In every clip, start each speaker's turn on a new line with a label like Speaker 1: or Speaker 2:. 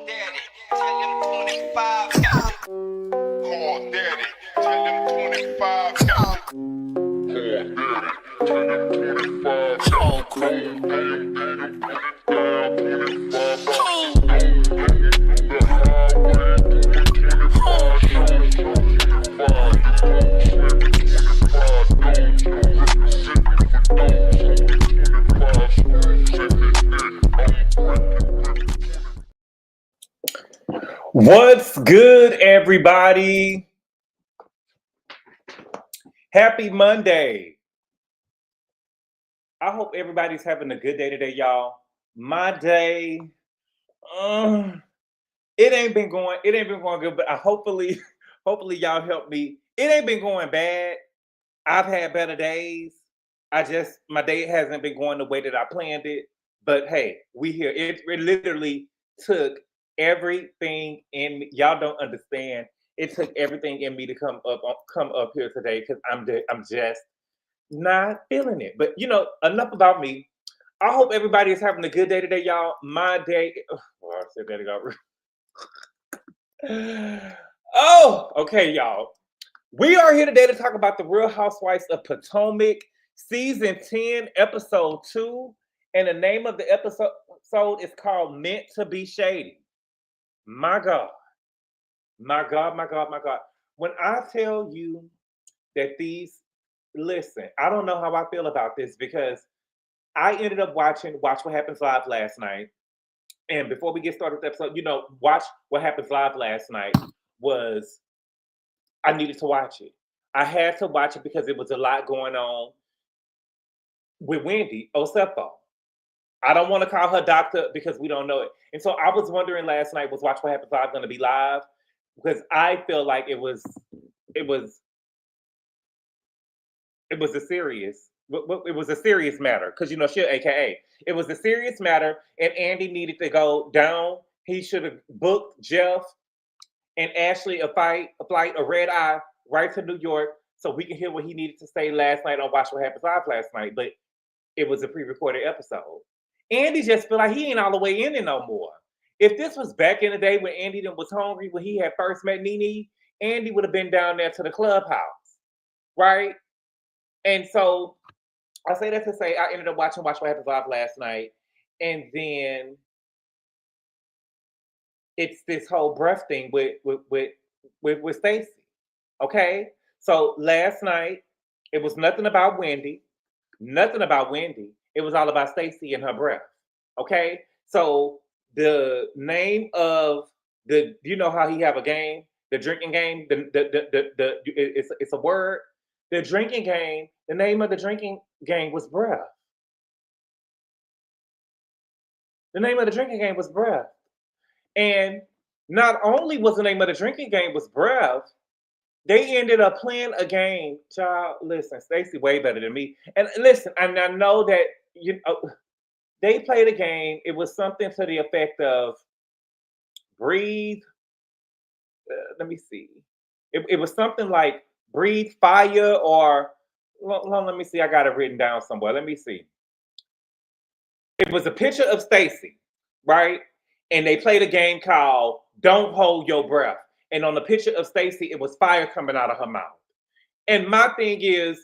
Speaker 1: Daddy, tell him 25 got it. Call Daddy, tell him 25 got it. Call Daddy, tell him 25
Speaker 2: What's good, everybody? Happy Monday. I hope everybody's having a good day today, y'all. My day, it ain't been going good, but hopefully y'all help me. It ain't been going bad. I've had better days. My day hasn't been going the way that I planned it. But hey, we here. It literally took everything in me. Y'all don't understand. It took everything in me to come up here today because I'm just not feeling it. But enough about me. I hope everybody is having a good day today, y'all. My day. Oh, I said that again. Oh, okay, y'all. We are here today to talk about the Real Housewives of Potomac, Season 10, Episode 2. And the name of the episode is called Meant to Be Shady. My God. My God, my God, my God. When I tell you that listen, I don't know how I feel about this because I ended up watching Watch What Happens Live last night. And before we get started with the episode, Watch What Happens Live last night was, I needed to watch it. I had to watch it because it was a lot going on with Wendy Osefo. I don't want to call her doctor because we don't know it. And so I was wondering last night, was Watch What Happens Live going to be live? Because I feel like it was a serious matter. Because she's AKA. It was a serious matter, and Andy needed to go down. He should have booked Jeff and Ashley a red eye right to New York so we can hear what he needed to say last night on Watch What Happens Live last night. But it was a pre-recorded episode. Andy just feel like he ain't all the way in it no more. If this was back in the day when Andy was hungry, when he had first met Nene, Andy would have been down there to the clubhouse, right? And so I say that to say I ended up watching Watch What Happens Live last night, and then it's this whole breath thing with Stacey. Okay, so last night it was nothing about Wendy. It was all about Stacey and her breath. Okay, so the name of how he have a game, the drinking game, it's a word. The drinking game, the name of the drinking game was breath. The name of the drinking game was breath. And not only was the name of the drinking game was breath, they ended up playing a game. Child, listen, Stacey way better than me. And listen, and I know that they played a game. It was something to the effect of breathe. Let me see. It was something like breathe fire or let me see. I got it written down somewhere. Let me see. It was a picture of Stacey, right? And they played a game called Don't Hold Your Breath. And on the picture of Stacey, it was fire coming out of her mouth. And my thing is,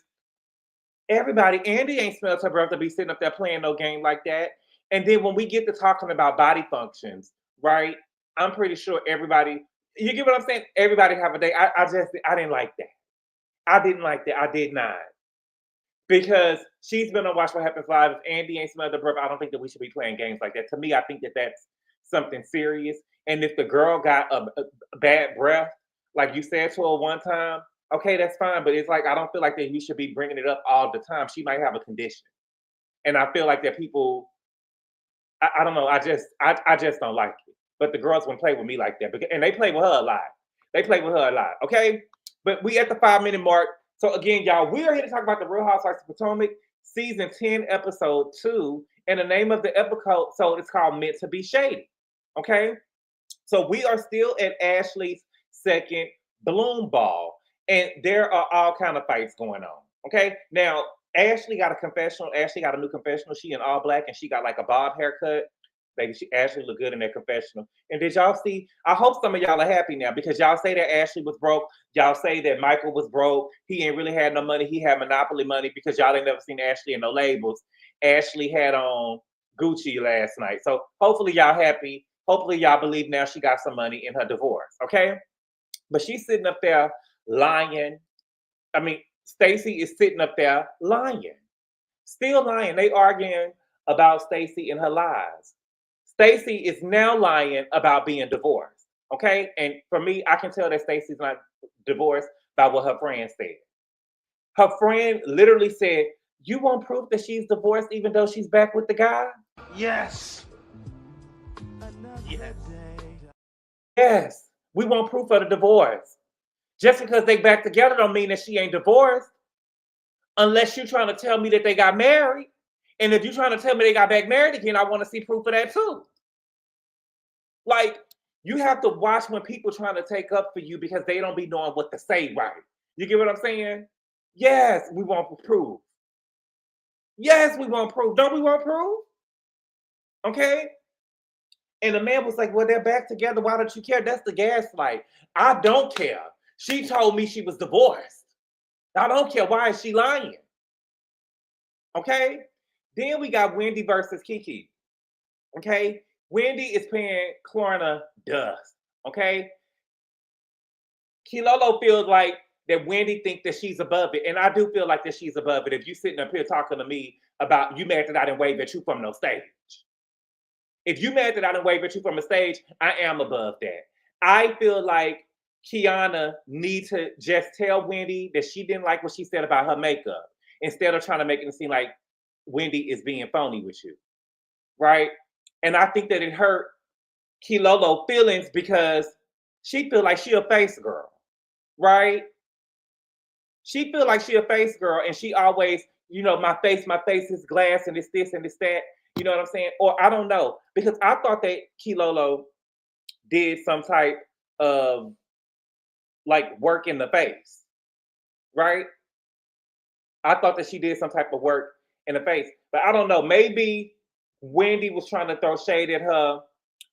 Speaker 2: Andy ain't smelled her breath to be sitting up there playing no game like that. And then when we get to talking about body functions, right? I'm pretty sure everybody, you get what I'm saying? Everybody have a day. I didn't like that. I didn't like that. I did not. Because she's been on Watch What Happens Live. If Andy ain't smelled the breath, I don't think that we should be playing games like that. To me, I think that that's something serious. And if the girl got a bad breath, like you said to her one time, okay, that's fine. But it's like, I don't feel like that you should be bringing it up all the time. She might have a condition. And I feel like that people, I don't know. I just don't like it. But the girls wouldn't play with me like that. And they play with her a lot. Okay. But we at the 5-minute mark. So again, y'all, we are here to talk about the Real Housewives of Potomac, Season 10, Episode 2. And the name of the episode is called Meant to Be Shady. Okay? So we are still at Ashley's second Bloom Ball. And there are all kind of fights going on. Okay? Now, Ashley got a confessional. Ashley got a new confessional. She in all black and she got like a bob haircut. Baby, Ashley looked good in that confessional. And did y'all see? I hope some of y'all are happy now because y'all say that Ashley was broke. Y'all say that Michael was broke. He ain't really had no money. He had monopoly money because y'all ain't never seen Ashley in no labels. Ashley had on Gucci last night. So hopefully y'all happy. Hopefully y'all believe now she got some money in her divorce. Okay? But she's sitting up there lying. I mean, Stacey is sitting up there lying. Still lying. They arguing about Stacey and her lies. Stacey is now lying about being divorced. Okay? And for me, I can tell that Stacey's not divorced by what her friend said. Her friend literally said, "You want proof that she's divorced even though she's back with the guy?"
Speaker 3: Yes.
Speaker 2: Yes. Yes. We want proof of the divorce. Just because they back together don't mean that she ain't divorced. Unless you're trying to tell me that they got married. And if you're trying to tell me they got back married again, I want to see proof of that too. Like, you have to watch when people trying to take up for you because they don't be knowing what to say right. You get what I'm saying? Yes, we want proof. Yes, we want proof. Don't we want proof? Okay? And the man was like, well, they're back together. Why don't you care? That's the gaslight. I don't care. She told me she was divorced. I don't care. Why is she lying? Okay? Then we got Wendy versus Kiki. Okay? Wendy is paying KLARNA dust. Okay? Kilolo feels like that Wendy thinks that she's above it. And I do feel like that she's above it. If you sitting up here talking to me about you mad that I didn't wave at you from no stage. If you mad that I didn't wave at you from a stage, I am above that. I feel like Keiarna needs to just tell Wendy that she didn't like what she said about her makeup instead of trying to make it seem like Wendy is being phony with you, right? And I think that it hurt Kilolo feelings because she feel like she a face girl, right? She feel like she a face girl and she always, my face is glass and it's this and it's that. You know what I'm saying? Or I don't know. Because I thought that Kilolo did some type of like work in the face, right? I thought that she did some type of work in the face. But I don't know. Maybe Wendy was trying to throw shade at her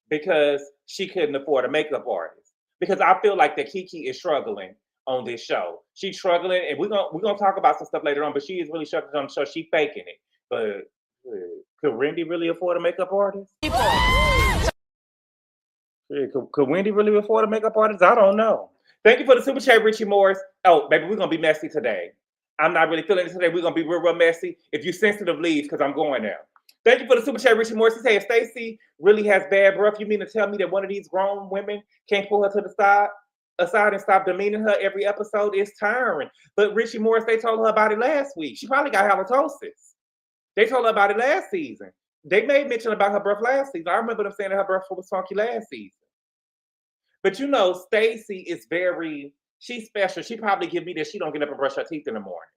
Speaker 2: because she couldn't afford a makeup artist. Because I feel like that Kiki is struggling on this show. She's struggling, and we're gonna talk about some stuff later on, but she is really struggling on the show. She's faking it. But could Wendy really afford a makeup artist? Could Wendy really afford a makeup artist? I don't know. Thank you for the super chat, Richie Morris. Oh, baby, we're gonna be messy today. I'm not really feeling it today. We're gonna be real messy. If you're sensitive, leave because I'm going now. Thank you for the super chat, Richie Morris. He said, if Stacey really has bad breath, you mean to tell me that one of these grown women can't pull her to the aside and stop demeaning her every episode? It's tiring. But Richie Morris, they told her about it last week. She probably got halitosis. They told her about it last season. They made mention about her breath last season. I remember them saying that her breath was funky last season. But Stacey is she's special. She probably give me that she don't get up and brush her teeth in the morning.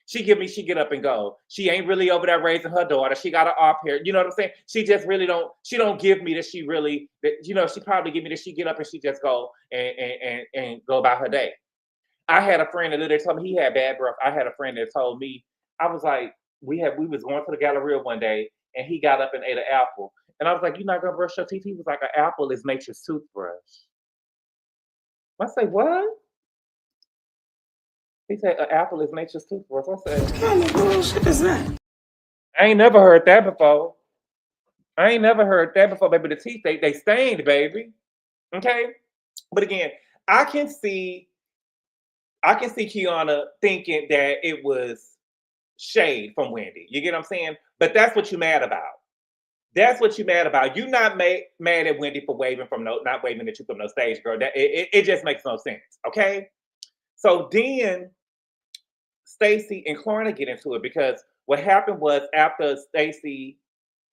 Speaker 2: She get up and go. She ain't really over there raising her daughter. She got her off here. You know what I'm saying? She just really she don't give me that she really, she probably give me that she get up and she just go and go about her day. I had a friend that literally told me he had bad breath. I had a friend that told me, I was like, we was going to the Galleria one day and he got up and ate an apple. And I was like, you're not gonna brush your teeth? He was like, an apple is nature's toothbrush. I say, what? He said, an apple is nature's toothbrush. I said, what kind of bullshit is that? I ain't never heard that before. Baby. The teeth, they stained, baby. Okay? But again, I can see Keiarna thinking that it was shade from Wendy. You get what I'm saying? But that's what you're mad about. That's what you're mad about. You're not mad at Wendy for not waving at you from no stage, girl. It just makes no sense. Okay? So then Stacey and KLARNA get into it because what happened was after Stacey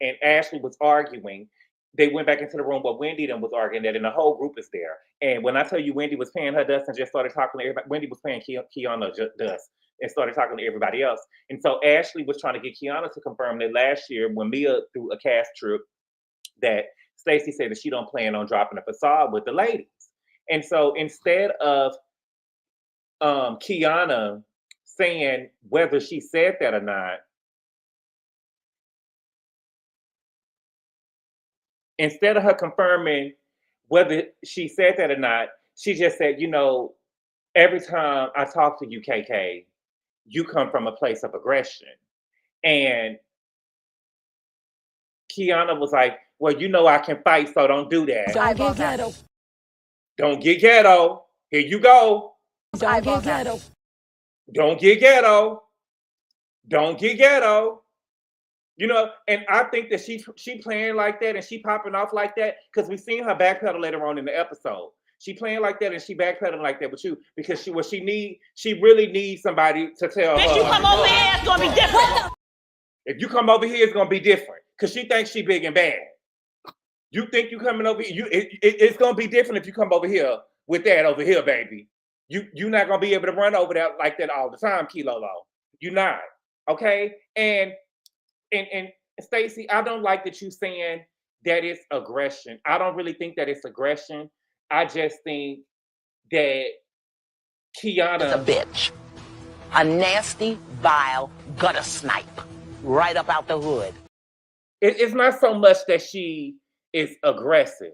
Speaker 2: and Ashley was arguing, they went back into the room where Wendy then was arguing that, and the whole group is there. And when I tell you Wendy was paying her dust and just started talking to everybody, Wendy was paying Keiarna dust and started talking to everybody else. And so Ashley was trying to get Keiarna to confirm that last year when Mia threw a cast trip, that Stacey said that she don't plan on dropping a facade with the ladies. And so instead of Keiarna saying whether she said that or not, instead of her confirming whether she said that or not, she just said, every time I talk to you, KK, you come from a place of aggression. And Keiarna was like, well, I can fight, so don't do that.
Speaker 3: Don't get ghetto.
Speaker 2: Don't get ghetto. Here you go.
Speaker 3: Don't get ghetto.
Speaker 2: Don't get ghetto. Don't get ghetto. And I think that she playing like that and she popping off like that because we seen her backpedal later on in the episode. She playing like that and she backpedaling like that with you because she really needs somebody to tell her.
Speaker 3: Bitch, you come over here, it's gonna be different.
Speaker 2: If you come over here, it's gonna be different because she thinks she big and bad. You think you coming over here? It's gonna be different if you come over here with that over here, baby. You're not gonna be able to run over that like that all the time, Kilolo. You're not, okay? And Stacey, I don't like that you saying that it's aggression. I don't really think that it's aggression. I just think that Keiarna
Speaker 4: is a bitch, a nasty, vile gutter snipe, right up out the hood.
Speaker 2: It's not so much that she is aggressive.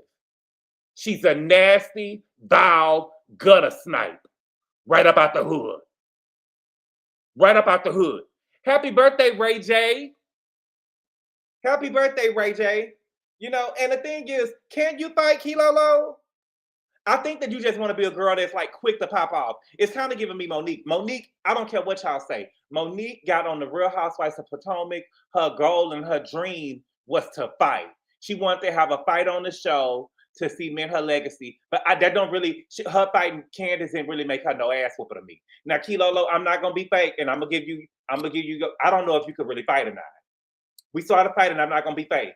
Speaker 2: She's a nasty, vile gutter snipe, right up out the hood. Right up out the hood. Happy birthday, Ray J. Happy birthday, Ray J. And the thing is, can you fight Kilolo? I think that you just want to be a girl that's like quick to pop off. It's kind of giving me Monique. Monique, I don't care what y'all say. Monique got on the Real Housewives of Potomac. Her goal and her dream was to fight. She wanted to have a fight on the show to cement her legacy. But her fighting Candace didn't really make her no ass whooping to me. Now, Kilolo, I'm not gonna be fake, and I'm gonna give you. I don't know if you could really fight or not. We saw the fight, and I'm not gonna be fake.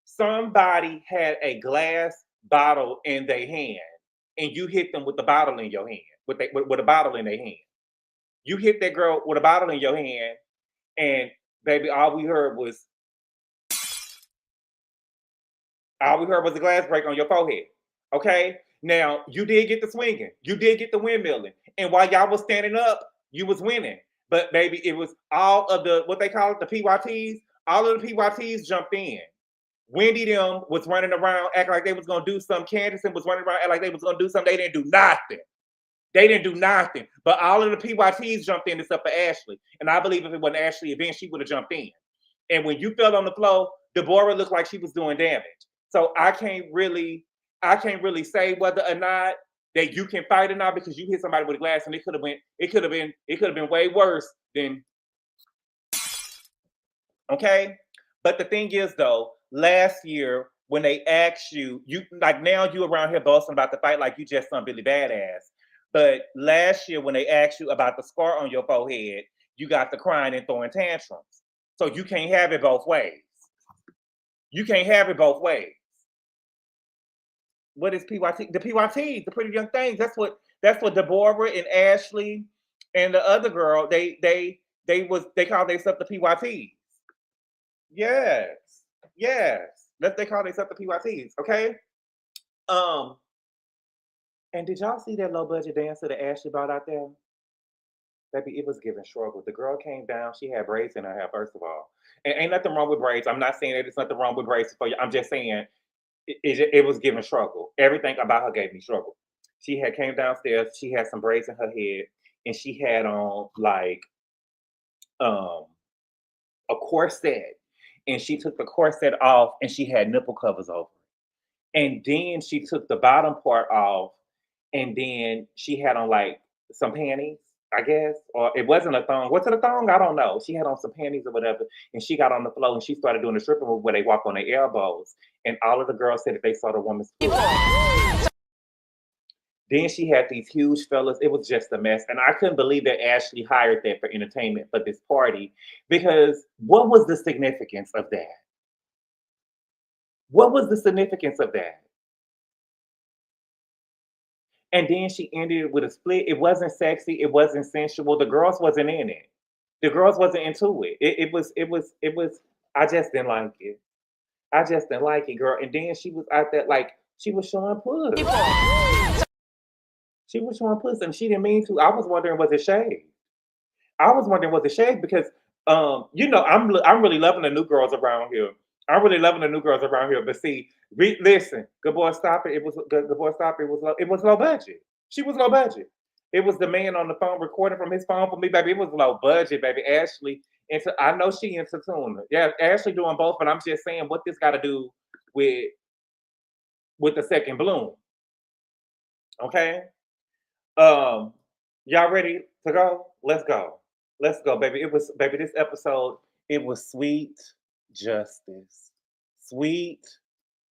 Speaker 2: Somebody had a glass bottle in their hand, and you hit them with the bottle in your hand, with a bottle in their hand. You hit that girl with a bottle in your hand, and baby, all we heard was a glass break on your forehead. Okay? Now, you did get the swinging. You did get the windmilling. And while y'all was standing up, you was winning. But baby, it was all of the, what they call it, the PYTs. All of the PYTs jumped in. Wendy them was running around, acting like they was going to do something. Candace was running around, acting like they was going to do something. They didn't do nothing. They didn't do nothing. But all of the PYTs jumped in except for Ashley. And I believe if it wasn't Ashley event, she would have jumped in. And when you fell on the floor, Deborah looked like she was doing damage. So I can't really say whether or not that you can fight or not because you hit somebody with a glass and it could have been way worse than. Okay? But the thing is though, last year when they asked you like now you around here boasting about the fight like you just some Billy Badass. But last year when they asked you about the scar on your forehead, you got the crying and throwing tantrums. So you can't have it both ways. You can't have it both ways. What is PYT? The PYTs, the pretty young things. That's what Deborah and Ashley and the other girl, they call themselves the PYTs. Yes. They call themselves the PYTs, okay? And did y'all see that low budget dancer that Ashley brought out there? Baby, it was giving struggle. The girl came down, she had braids in her hair, first of all. And ain't nothing wrong with braids. I'm not saying that there's nothing wrong with braids for you. I'm just saying it was giving struggle. Everything about her gave me struggle. She had came downstairs, she had some braids in her head, and she had on like a corset. And she took the corset off and she had nipple covers over it. And then she took the bottom part off and then she had on like some panties, I guess, or it wasn't a thong. What's it, a thong? I don't know. She had on some panties or whatever, and she got on the floor and she started doing the stripping move where they walk on their elbows. And all of the girls said that they saw the woman's foot. Then she had these huge fellas. It was just a mess. And I couldn't believe that Ashley hired that for entertainment for this party, because what was the significance of that? What was the significance of that? And then she ended it with a split. It wasn't sexy. It wasn't sensual. The girls wasn't in it. The girls wasn't into it. It was, I just didn't like it. I just didn't like it, girl. And then she was out there like, she was showing pussy. She was showing pussy and she didn't mean to. I was wondering, was it shade? I was wondering, was it shade? Because, I'm really loving the new girls around here. I'm really loving the new girls around here, but see, listen, Gabor, stop it. It was Gabor, stop it. It was low budget. She was low budget. It was the man on the phone recording from his phone for me, baby. It was low budget, baby. Ashley, I know she into tuna. Yeah, Ashley doing both, but I'm just saying what this got to do with the second bloom. Okay. Y'all ready to go? Let's go. Let's go, baby. Baby, this episode, it was sweet justice. Sweet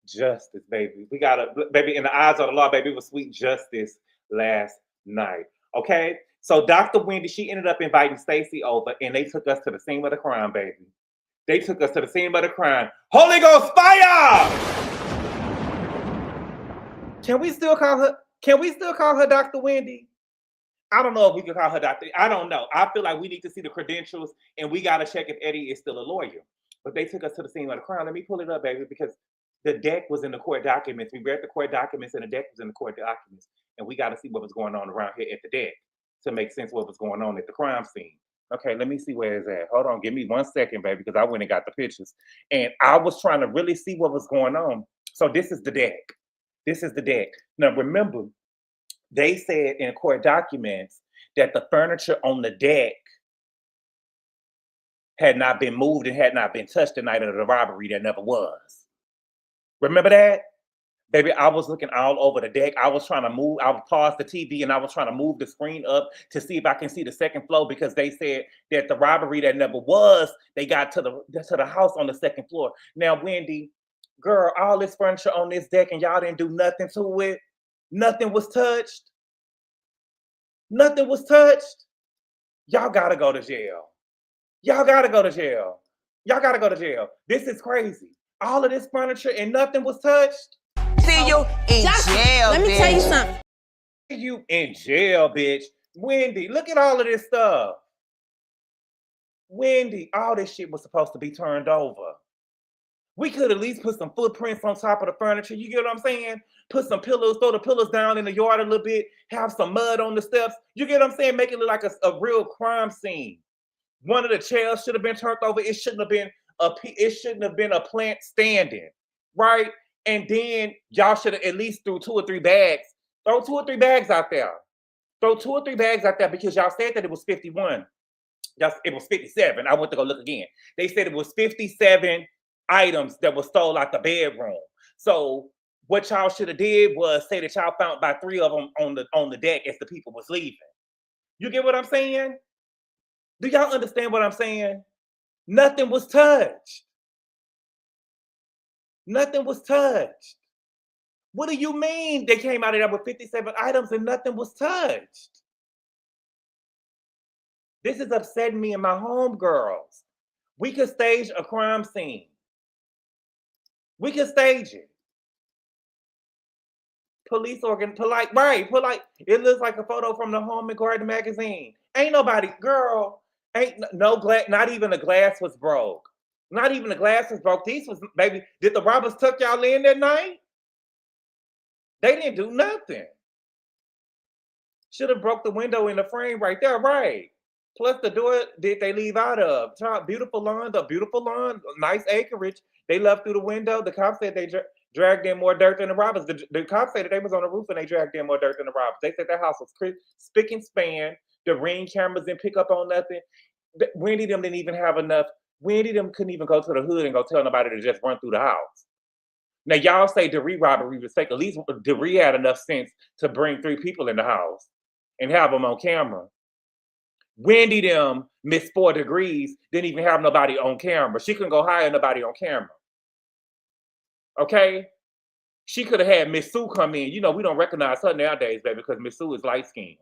Speaker 2: justice, baby. We got baby, in the eyes of the law, baby, it was sweet justice last night. Okay? So Dr. Wendy, she ended up inviting Stacey over, and they took us to the scene of the crime, baby. They took us to the scene of the crime. Holy Ghost fire! Can we still call her Dr. Wendy? I don't know if we can call her Dr. I don't know. I feel like we need to see the credentials, and we got to check if Eddie is still a lawyer. But they took us to the scene of the crime. Let me pull it up, baby, because the deck was in the court documents. We read the court documents, and the deck was in the court documents. And we got to see what was going on around here at the deck to make sense of what was going on at the crime scene. Okay, let me see where it's at. Hold on, give me 1 second, baby, because I went and got the pictures. And I was trying to really see what was going on. So this is the deck. This is the deck. Now, remember, they said in court documents that the furniture on the deck had not been moved and had not been touched the night of the robbery. That never was. Remember that? Baby, I was looking all over the deck. I was trying to move. I would pause the TV and I was trying to move the screen up to see if I can see the second floor, because they said that the robbery that never was, they got to the house on the second floor. Now, Wendy, girl, all this furniture on this deck and y'all didn't do nothing to it. Nothing was touched. Nothing was touched. Y'all gotta go to jail. Y'all gotta go to jail. Y'all gotta go to jail. This is crazy. All of this furniture and nothing was touched.
Speaker 4: See you in jail,
Speaker 3: Let me
Speaker 4: bitch.
Speaker 3: tell you something.
Speaker 2: You in jail, bitch. Wendy, look at all of this stuff. Wendy, all this shit was supposed to be turned over. We could at least put some footprints on top of the furniture. You get what I'm saying? Put some pillows, throw the pillows down in the yard a little bit, have some mud on the steps. You get what I'm saying? Make it look like a real crime scene. One of the chairs should have been turned over. It shouldn't have been a plant standing, right? And then y'all should have at least threw 2 or 3 bags. Throw 2 or 3 bags out there. Throw 2 or 3 bags out there, because y'all said that it was 51. It was 57. I went to go look again. They said it was 57 items that were stole out the bedroom. So what y'all should have did was say that y'all found about 3 of them on the deck as the people was leaving. You get what I'm saying? Do y'all understand what I'm saying? Nothing was touched. Nothing was touched. What do you mean they came out of there with 57 items and nothing was touched? This is upsetting me and my homegirls. We could stage a crime scene. We could stage it. Polite. It looks like a photo from the Home and Garden magazine. Ain't nobody, girl, ain't no glass, not even the glass was broke. Not even the glass was broke. These was, baby, did the robbers tuck y'all in that night? They didn't do nothing. Should have broke the window in the frame right there, right? Plus the door did they leave out of. Beautiful lawn, nice acreage. They left through the window. The cops said they dragged in more dirt than the robbers. The cops said that they was on the roof and they dragged in more dirt than the robbers. They said their house was spick and span. The Ring cameras didn't pick up on nothing. Wendy them didn't even have enough. Wendy them couldn't even go to the hood and go tell nobody to just run through the house. Now y'all say DeRee robbery was fake. At least DeRee had enough sense to bring 3 people in the house and have them on camera. Wendy them missed 4 degrees, didn't even have nobody on camera. She couldn't go hire nobody on camera. Okay? She could have had Miss Sue come in. You know, we don't recognize her nowadays, baby, because Miss Sue is light-skinned.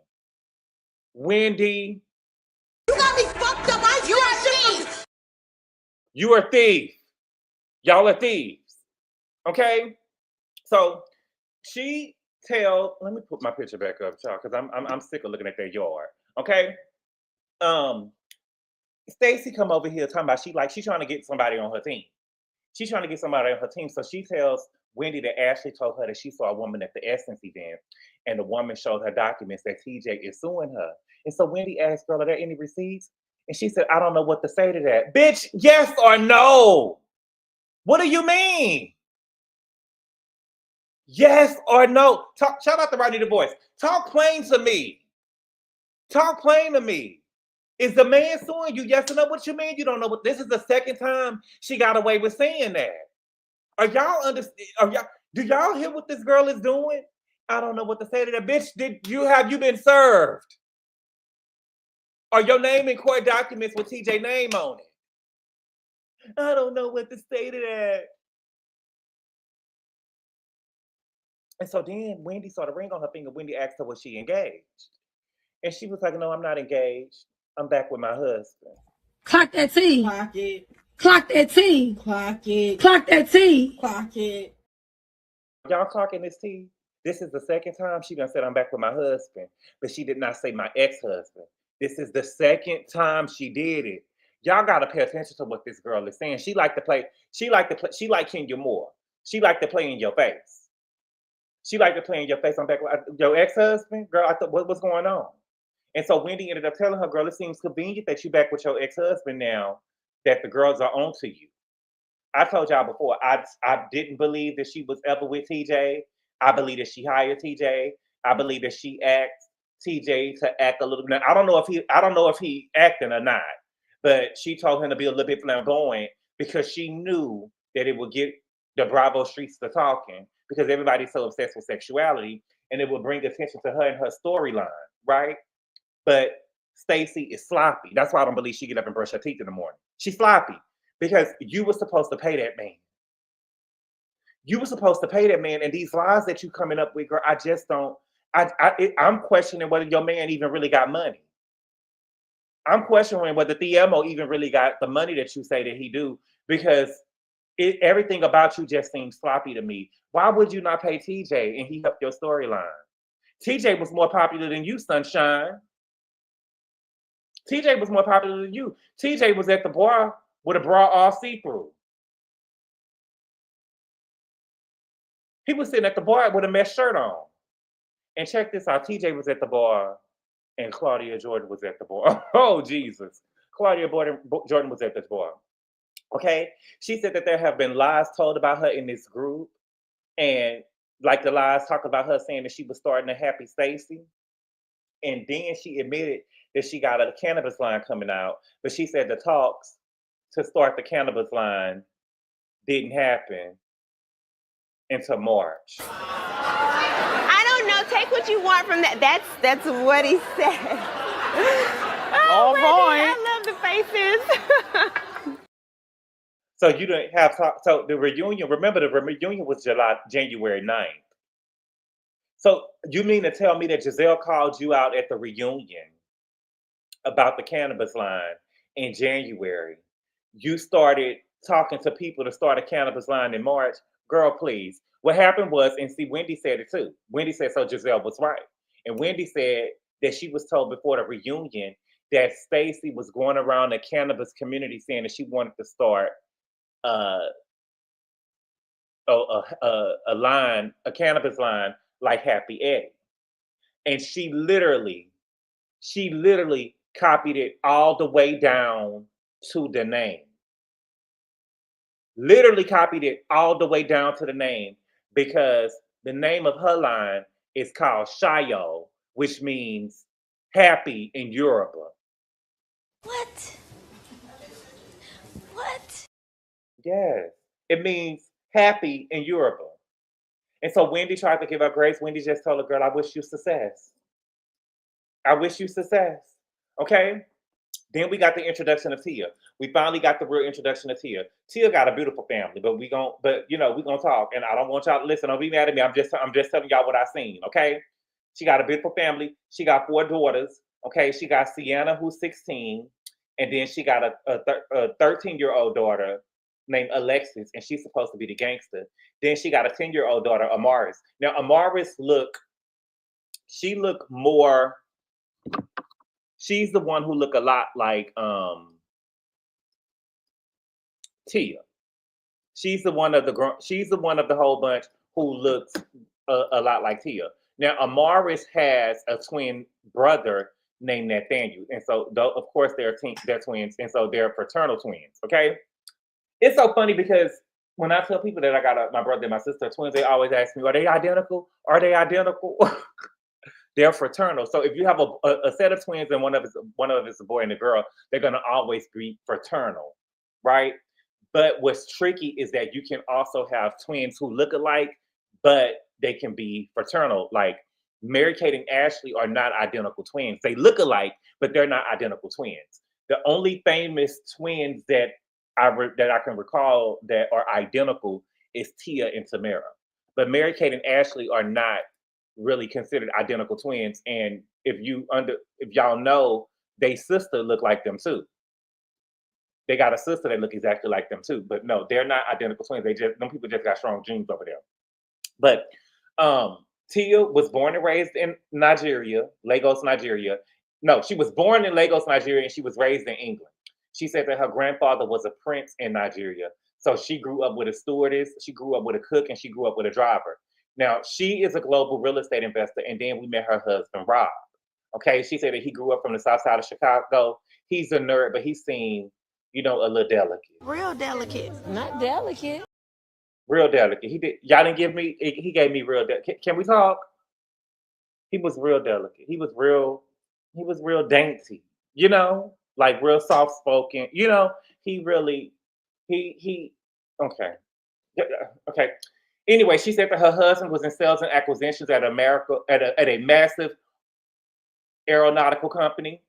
Speaker 2: Wendy.
Speaker 3: You got me fucked up. You are a thief.
Speaker 2: You are a thief. Y'all are thieves. Okay? So she let me put my picture back up, y'all, because I'm sick of looking at their yard. Okay? Stacey come over here talking about she's trying to get somebody on her team. She's trying to get somebody on her team. So she tells Wendy that Ashley told her that she saw a woman at the S10 event, and the woman showed her documents that TJ is suing her. And so Wendy asked, girl, are there any receipts? And she said, I don't know what to say to that. Bitch, yes or no? What do you mean? Yes or no? Talk. Shout out to Rodney the Voice. Talk plain to me. Talk plain to me. Is the man suing you? Yes or no? What you mean? You don't know what? This is the second time she got away with saying that. Are y'all understand? Do y'all hear what this girl is doing? I don't know what to say to that bitch. Have you been served? Are your name in court documents with TJ name on it? I don't know what to say to that. And so then Wendy saw the ring on her finger. Wendy asked her, was she engaged? And she was like, no, I'm not engaged. I'm back with my husband.
Speaker 5: Clock that T.
Speaker 3: Clock it.
Speaker 5: Clock that T.
Speaker 3: Clock it.
Speaker 5: Clock that T.
Speaker 3: Clock it.
Speaker 2: Y'all clocking this T? This is the second time she done said I'm back with my husband, but she did not say my ex-husband. This is the second time she did it. Y'all gotta pay attention to what this girl is saying. She like Keiarna Moore. She like to play in your face. She like to play in your face. I'm back with your ex-husband? Girl, I thought, what's going on? And so Wendy ended up telling her, girl, it seems convenient that you back with your ex-husband now that the girls are on to you. I told y'all before, I didn't believe that she was ever with TJ. I believe that she hired TJ. I believe that she asked TJ to act a little bit. I don't know if he acting or not, but she told him to be a little bit flamboyant because she knew that it would get the Bravo streets to talking because everybody's so obsessed with sexuality and it would bring attention to her and her storyline, right? But Stacey is sloppy. That's why I don't believe she get up and brush her teeth in the morning. She's sloppy because you were supposed to pay that man. You were supposed to pay that man, and these lies that you coming up with, girl, I just don't. I'm questioning whether your man even really got money. I'm questioning whether Theo even really got the money that you say that he do because everything about you just seems sloppy to me. Why would you not pay TJ and he helped your storyline? TJ was more popular than you, sunshine. TJ was more popular than you. TJ was at the bar with a bra all see-through. He was sitting at the bar with a mesh shirt on. And check this out. TJ was at the bar and Claudia Jordan was at the bar. Oh, Jesus. Claudia Jordan was at the bar. Okay? She said that there have been lies told about her in this group. And like the lies talk about her saying that she was starting a Happy Stacey. And then she admitted that she got a cannabis line coming out. But she said the talks to start the cannabis line didn't happen until March.
Speaker 6: I don't know. Take what you want from that. That's what he said.
Speaker 4: All right.
Speaker 6: I love the faces.
Speaker 2: So you didn't have so the reunion. Remember, the reunion was January 9th. So you mean to tell me that Gizelle called you out at the reunion about the cannabis line in January? You started talking to people to start a cannabis line in March? Girl, please. What happened was, and see, Wendy said it too. Wendy said, so Gizelle was right. And Wendy said that she was told before the reunion that Stacey was going around the cannabis community saying that she wanted to start a cannabis line like Happy Eddie. And she literally copied it all the way down to the name. Literally copied it all the way down to the name because the name of her line is called Shayo, which means happy in Yoruba.
Speaker 3: What? What?
Speaker 2: Yes, it means happy in Yoruba. And so Wendy tried to give her grace. Wendy just told her, girl, I wish you success. I wish you success. Okay? Then we got the introduction of Tia. We finally got the real introduction of Tia. Tia got a beautiful family, but we're gonna talk. And I don't want y'all to listen. Don't be mad at me. I'm just telling y'all what I seen. Okay? She got a beautiful family. She got 4 daughters. Okay, she got Sienna, who's 16, and then she got a 13-year-old daughter named Alexis, and she's supposed to be the gangster. Then she got a 10-year-old daughter, Amaris. Now Amaris she's the one who look a lot like Tia. She's the one of the whole bunch who looks a lot like Tia. Now Amaris has a twin brother named Nathaniel, and so of course they're twins, and so they're fraternal twins. Okay, it's so funny because when I tell people that I got my brother and my sister are twins, they always ask me, "Are they identical? Are they identical?" They're fraternal. So if you have a set of twins and one of it's a boy and a girl, they're gonna always be fraternal, right? But what's tricky is that you can also have twins who look alike, but they can be fraternal. Like Mary Kate and Ashley are not identical twins. They look alike, but they're not identical twins. The only famous twins that I can recall that are identical is Tia and Tamara. But Mary Kate and Ashley are not really considered identical twins. And if y'all know, they sister look like them too. They got a sister that look exactly like them too. But no, they're not identical twins. Them people just got strong genes over there. But Tia was born and raised in Nigeria, Lagos, Nigeria. No, she was born in Lagos, Nigeria, and she was raised in England. She said that her grandfather was a prince in Nigeria. So she grew up with a stewardess, she grew up with a cook, and she grew up with a driver. Now, she is a global real estate investor, and then we met her husband, Rob. Okay, she said that he grew up from the south side of Chicago. He's a nerd, but he seemed, a little delicate.
Speaker 3: Real delicate. Not delicate.
Speaker 2: Real delicate. Y'all didn't give me, he gave me real delicate. Can we talk? He was real delicate. He was real dainty, like real soft spoken. He really, okay. Okay. Anyway, she said that her husband was in sales and acquisitions at a massive aeronautical company.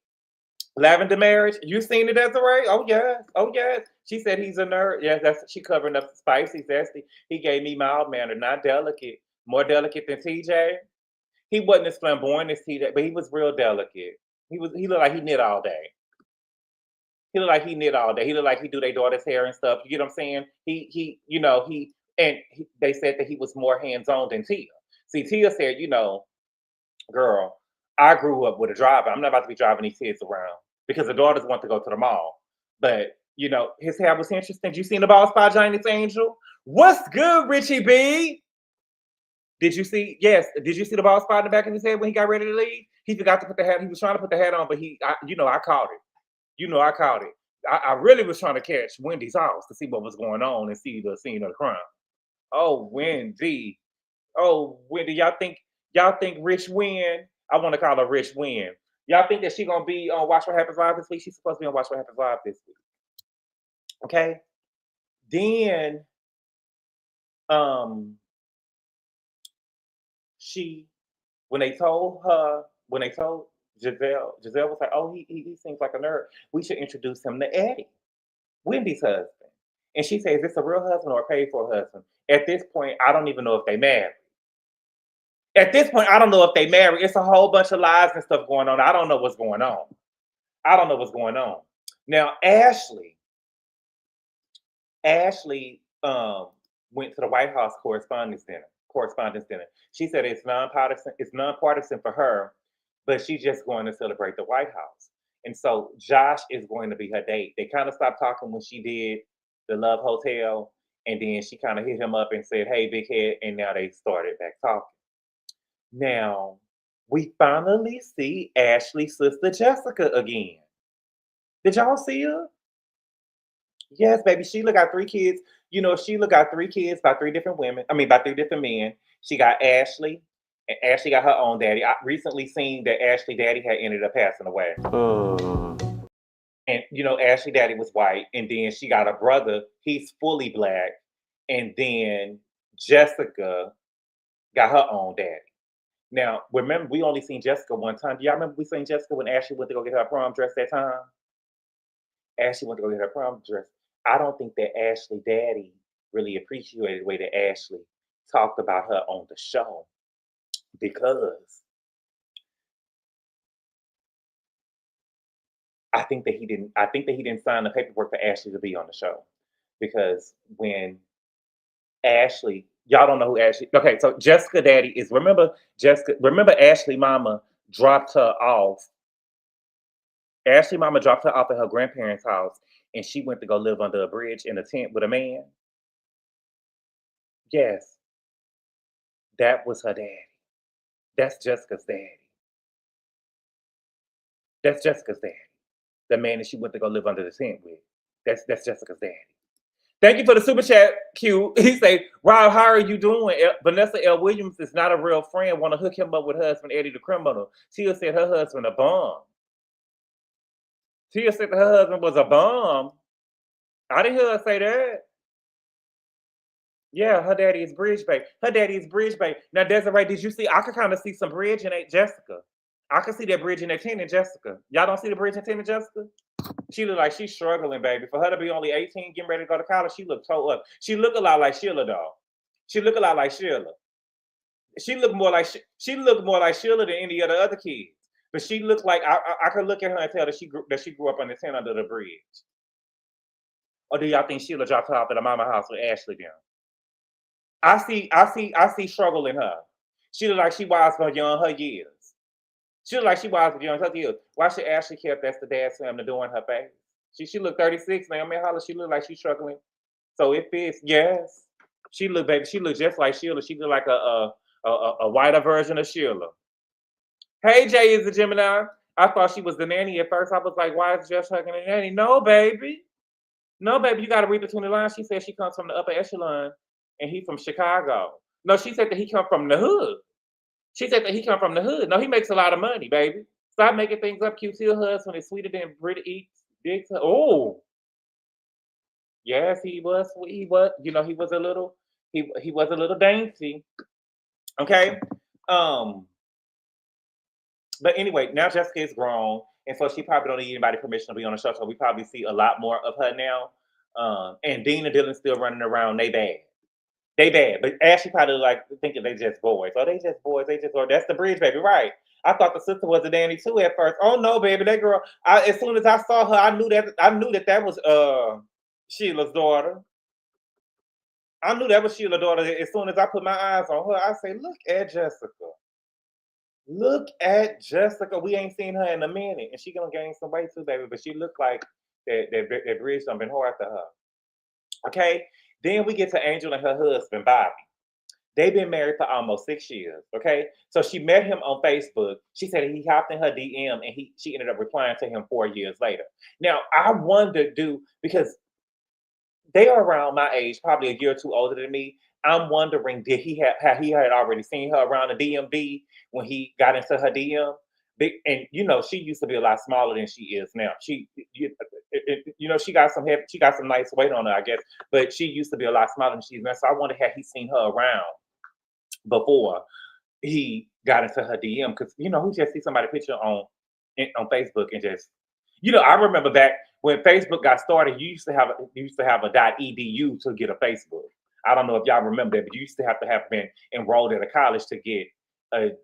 Speaker 2: Lavender Marriage, you seen it, Desiree? Oh yes, oh yes. She said he's a nerd. Yes, she covering up the spicy, zesty. He gave me mild mannered, not delicate. More delicate than TJ. He wasn't as flamboyant as TJ, but he was real delicate. He looked like he knit all day. He looked like he knit all day. He looked like he do their daughter's hair and stuff. You get what I'm saying? They said that he was more hands-on than Tia. See, Tia said, girl, I grew up with a driver. I'm not about to be driving these kids around because the daughters want to go to the mall. But, his hair was interesting. You seen the ball spot, Giants Angel? What's good, Richie B? Did you see? Yes. Did you see the ball spot in the back of his head when he got ready to leave? He forgot to put the hat. He was trying to put the hat on, but I caught it. I caught it. I really was trying to catch Wendy's house to see what was going on and see the scene of the crime. Oh, Wendy. Oh, Wendy. Y'all think Rich Win? I want to call her Rich Win. Y'all think that she gonna be on Watch What Happens Live this week? She's supposed to be on Watch What Happens Live this week. Okay. Then, when they told Gizelle was like, "Oh, he seems like a nerd. We should introduce him to Eddie, Wendy's husband." And she says, "Is this a real husband or a paid for husband?" At this point, I don't even know if they married. At this point, I don't know if they married. It's a whole bunch of lies and stuff going on. I don't know what's going on. Now, Ashley went to the White House correspondence dinner. She said it's nonpartisan for her, but she's just going to celebrate the White House. And so Josh is going to be her date. They kind of stopped talking when she did the Love Hotel, and then she kind of hit him up and said, "Hey, big head," and now they started back talking. Now, we finally see Ashley's sister Jessica again. Did y'all see her? Yes, baby. Sheila got 3 kids. Sheila got 3 kids by 3 different women. I mean, by 3 different men. She got Ashley, and Ashley got her own daddy. I recently seen that Ashley daddy had ended up passing away. And, Ashley daddy was white. And then she got a brother. He's fully black. And then Jessica got her own daddy. Now, remember, we only seen Jessica one time. Do y'all remember we seen Jessica when Ashley went to go get her prom dress that time? Ashley went to go get her prom dress. I don't think that Ashley daddy really appreciated the way that Ashley talked about her on the show, because I think that he didn't sign the paperwork for Ashley to be on the show, because when Ashley, y'all don't know who Ashley. Okay, so Jessica daddy is, remember Ashley mama dropped her off. Ashley mama dropped her off at her grandparents' house, and she went to go live under a bridge in a tent with a man. Yes, that was her daddy. That's Jessica's daddy. The man that she went to go live under the tent with. That's Jessica's daddy. Thank you for the super chat, Q. He say, Rob, how are you doing? Vanessa L. Williams is not a real friend. Want to hook him up with her husband, Eddie the criminal. Tia said her husband a bum. Tia said her husband was a bum. I didn't hear her say that. Yeah, her daddy is Bridge Bay. Her daddy is Bridge Bay. Now, Desiree, did you see? I could kind of see some bridge in Aunt Jessica. I could see that bridge in that 10 and Jessica. Y'all don't see the bridge in 10 and Jessica? She look like she's struggling, baby. For her to be only 18, getting ready to go to college, she look toe up. She look a lot like Sheila, though. She look a lot like Sheila. She look more like Sheila than any of the other kids. But she looked like I could look at her and tell that she grew up on the 10 under the bridge. Or do y'all think Sheila dropped her off at the mama house with Ashley down? I see struggle in her. She look like she wise for her years. She look like she wise for her years. Why should Ashley care if that's the dad slam to do in her face? She look 36 now. I mean, holla, she look like she's struggling. So it fits, yes. She look, baby, she look just like Sheila. She look like a whiter version of Sheila. Hey, Jay is the Gemini. I thought she was the nanny at first. I was like, why is Jess hugging the nanny? No, baby. No, baby, you got to read between the lines. She said she comes from the upper echelon and he's from Chicago. No, she said that he come from the hood. She said that he come from the hood. No, he makes a lot of money, baby. Stop making things up. QT husband is sweeter than Britta eats dicks. Oh, yes, he was. He was. You know, he was a little. He was a little dainty. Okay. But anyway, now Jessica is grown, and so she probably don't need anybody's permission to be on the show. So we probably see a lot more of her now. And Dean and Dylan still running around. They bad. They bad. But Ashley probably like thinking they just boys. Oh, they just boys. They just boys. That's the bridge, baby. Right. I thought the sister was a Danny too at first. Oh no, baby. That girl. As soon as I saw her, I knew that was Sheila's daughter. I knew that was Sheila's daughter. As soon as I put my eyes on her, I say, look at Jessica. Look at Jessica. We ain't seen her in a minute. And she gonna gain some weight too, baby. But she looked like that bridge done been hard to her. Okay. Then we get to Angel and her husband, Bobby. They've been married for almost 6 years. Okay. So she met him on Facebook. She said he hopped in her DM and she ended up replying to him 4 years later. Now I wonder, because they are around my age, probably a year or two older than me. I'm wondering, did he had already seen her around the DMV when he got into her DM? And you know, she used to be a lot smaller than she is now. She got some nice weight on her, I guess, but she used to be a lot smaller than she is now. So I wonder, had he seen her around before he got into her DM? Because who just see somebody picture on Facebook and just, I remember back when Facebook got started, you used to have a .edu to get a Facebook. I don't know if y'all remember that, but you used to have been enrolled at a college to get an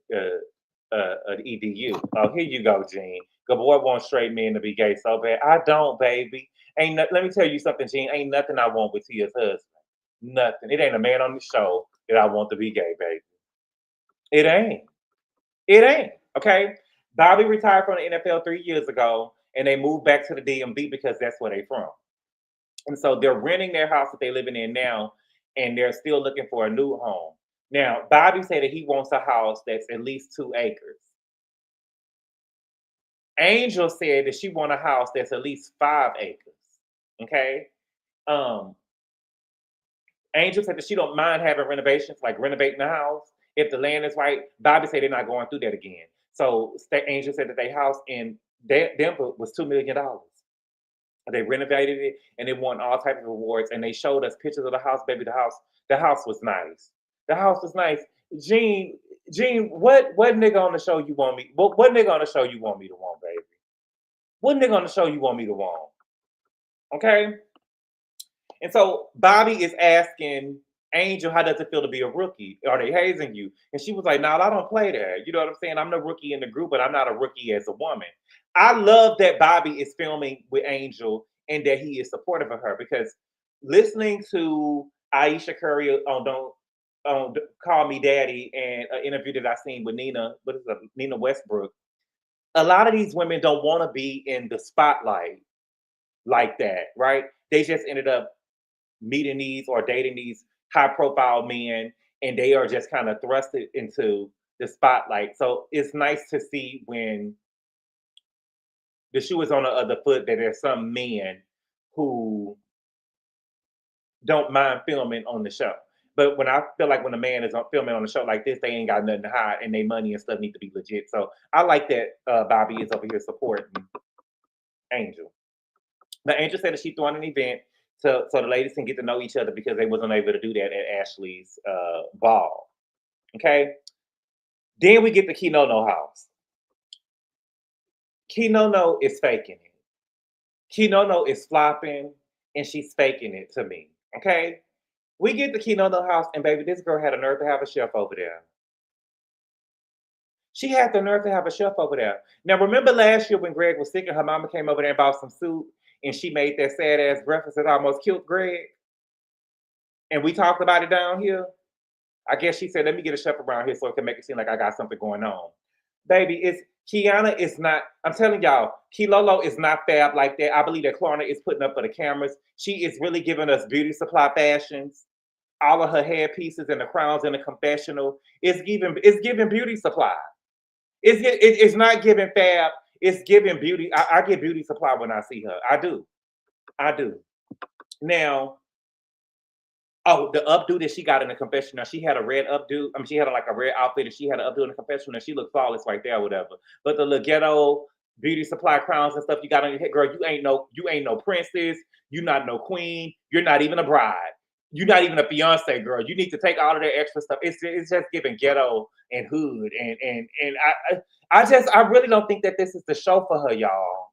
Speaker 2: EDU. Oh, here you go, Gene. Gabor wants straight men to be gay so bad. I don't, baby. Let me tell you something, Gene. Ain't nothing I want with Tia's husband. Nothing. It ain't a man on the show that I want to be gay, baby. It ain't. It ain't. Okay? Bobby retired from the NFL 3 years ago, and they moved back to the DMV because that's where they from. And so they're renting their house that they're living in now, and they're still looking for a new home. Now, Bobby said that he wants a house that's at least 2 acres. Angel said that she wants a house that's at least 5 acres. Okay? Angel said that she don't mind having renovations, like renovating the house, if the land is right. Bobby said they're not going through that again. So Angel said that their house in Denver was $2 million. They renovated it and they won all types of awards. And they showed us pictures of the house, baby. The house was nice. The house was nice. Gene, what nigga on the show you want me? What nigga on the show you want me to want, baby? What nigga on the show you want me to want? Okay. And so Bobby is asking Angel, how does it feel to be a rookie? Are they hazing you? And she was like, no, I don't play that. You know what I'm saying? I'm the rookie in the group, but I'm not a rookie as a woman. I love that Bobby is filming with Angel and that he is supportive of her, because listening to Aisha Curry on Don't Call Me Daddy and an interview that I seen with Nina Westbrook, a lot of these women don't want to be in the spotlight like that, right? They just ended up meeting these or dating these high profile men, and they are just kind of thrusted into the spotlight. So it's nice to see when the shoe is on the other foot that there's some men who don't mind filming on the show. But when I feel like when a man is filming on a show like this, they ain't got nothing to hide, and their money and stuff need to be legit. So I like that Bobby is over here supporting Angel. The Angel said that she throwing an event so the ladies can get to know each other because they wasn't able to do that at Ashley's ball. Okay. Then we get the Keiarna house. Keiarna is faking it. Keiarna is flopping and she's faking it to me. Okay. We get the Keiarna house, and baby, this girl had a nerve to have a chef over there. She had the nerve to have a chef over there. Now, remember last year when Greg was sick and her mama came over there and bought some soup and she made that sad ass breakfast that almost killed Greg? And we talked about it down here. I guess she said, let me get a chef around here so it can make it seem like I got something going on. Baby, it's Keiarna is not, I'm telling y'all, Keiarna is not fab like that. I believe that KLARNA is putting up for the cameras. She is really giving us beauty supply fashions. All of her hair pieces and the crowns in the confessional. It's giving beauty supply. It's not giving fab. It's giving beauty. I get beauty supply when I see her. I do. Now, oh, the updo that she got in the confessional. She had a red updo. I mean, she had like a red outfit and she had an updo in the confessional and she looked flawless right there or whatever. But the little ghetto beauty supply crowns and stuff you got on your head, girl, you ain't no princess. You're not no queen. You're not even a bride. You're not even a fiance, girl. You need to take all of that extra stuff. It's just giving ghetto and hood, and I really don't think that this is the show for her, y'all.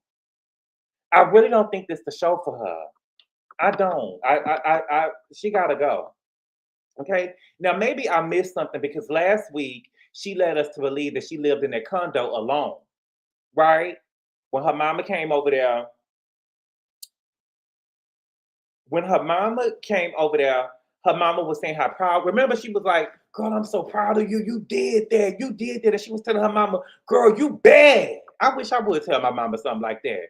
Speaker 2: I really don't think this is the show for her. I don't. She gotta go. Okay. Now maybe I missed something because last week she led us to believe that she lived in that condo alone, right? When her mama came over there. When her mama came over there, her mama was saying how proud. Remember, she was like, girl, I'm so proud of you. You did that. You did that. And she was telling her mama, girl, you bad. I wish I would tell my mama something like that.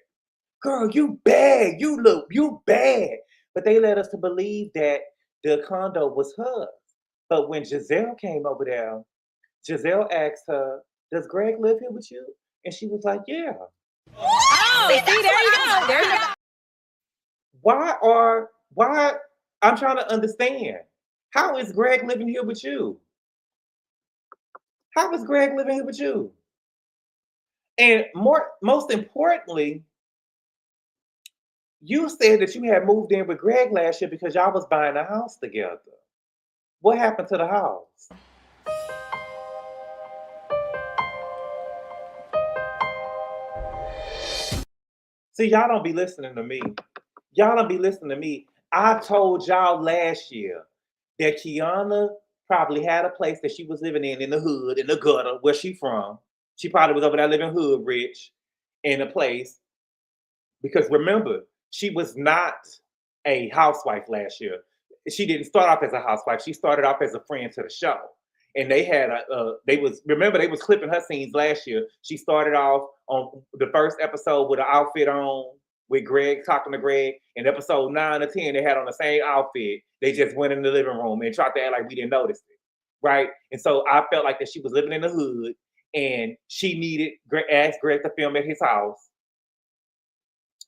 Speaker 2: Girl, you bad. You bad. But they led us to believe that the condo was hers. But when Gizelle came over there, Gizelle asked her, does Greg live here with you? And she was like, yeah.
Speaker 3: Oh, see, there you go. There you go.
Speaker 2: Why? I'm trying to understand. How is Greg living here with you? How is Greg living here with you? And most importantly, you said that you had moved in with Greg last year because y'all was buying a house together. What happened to the house? See, y'all don't be listening to me. Y'all don't be listening to me. I told y'all last year that Keiarna probably had a place that she was living in the hood, in the gutter, where she from. She probably was over there living hood rich in a place. Because remember, she was not a housewife last year. She didn't start off as a housewife. She started off as a friend to the show. And they had they was clipping her scenes last year. She started off on the first episode with an outfit on, with Greg, talking to Greg. In episode 9 or 10, they had on the same outfit. They just went in the living room and tried to act like we didn't notice it, right? And so I felt like that she was living in the hood and she asked Greg to film at his house.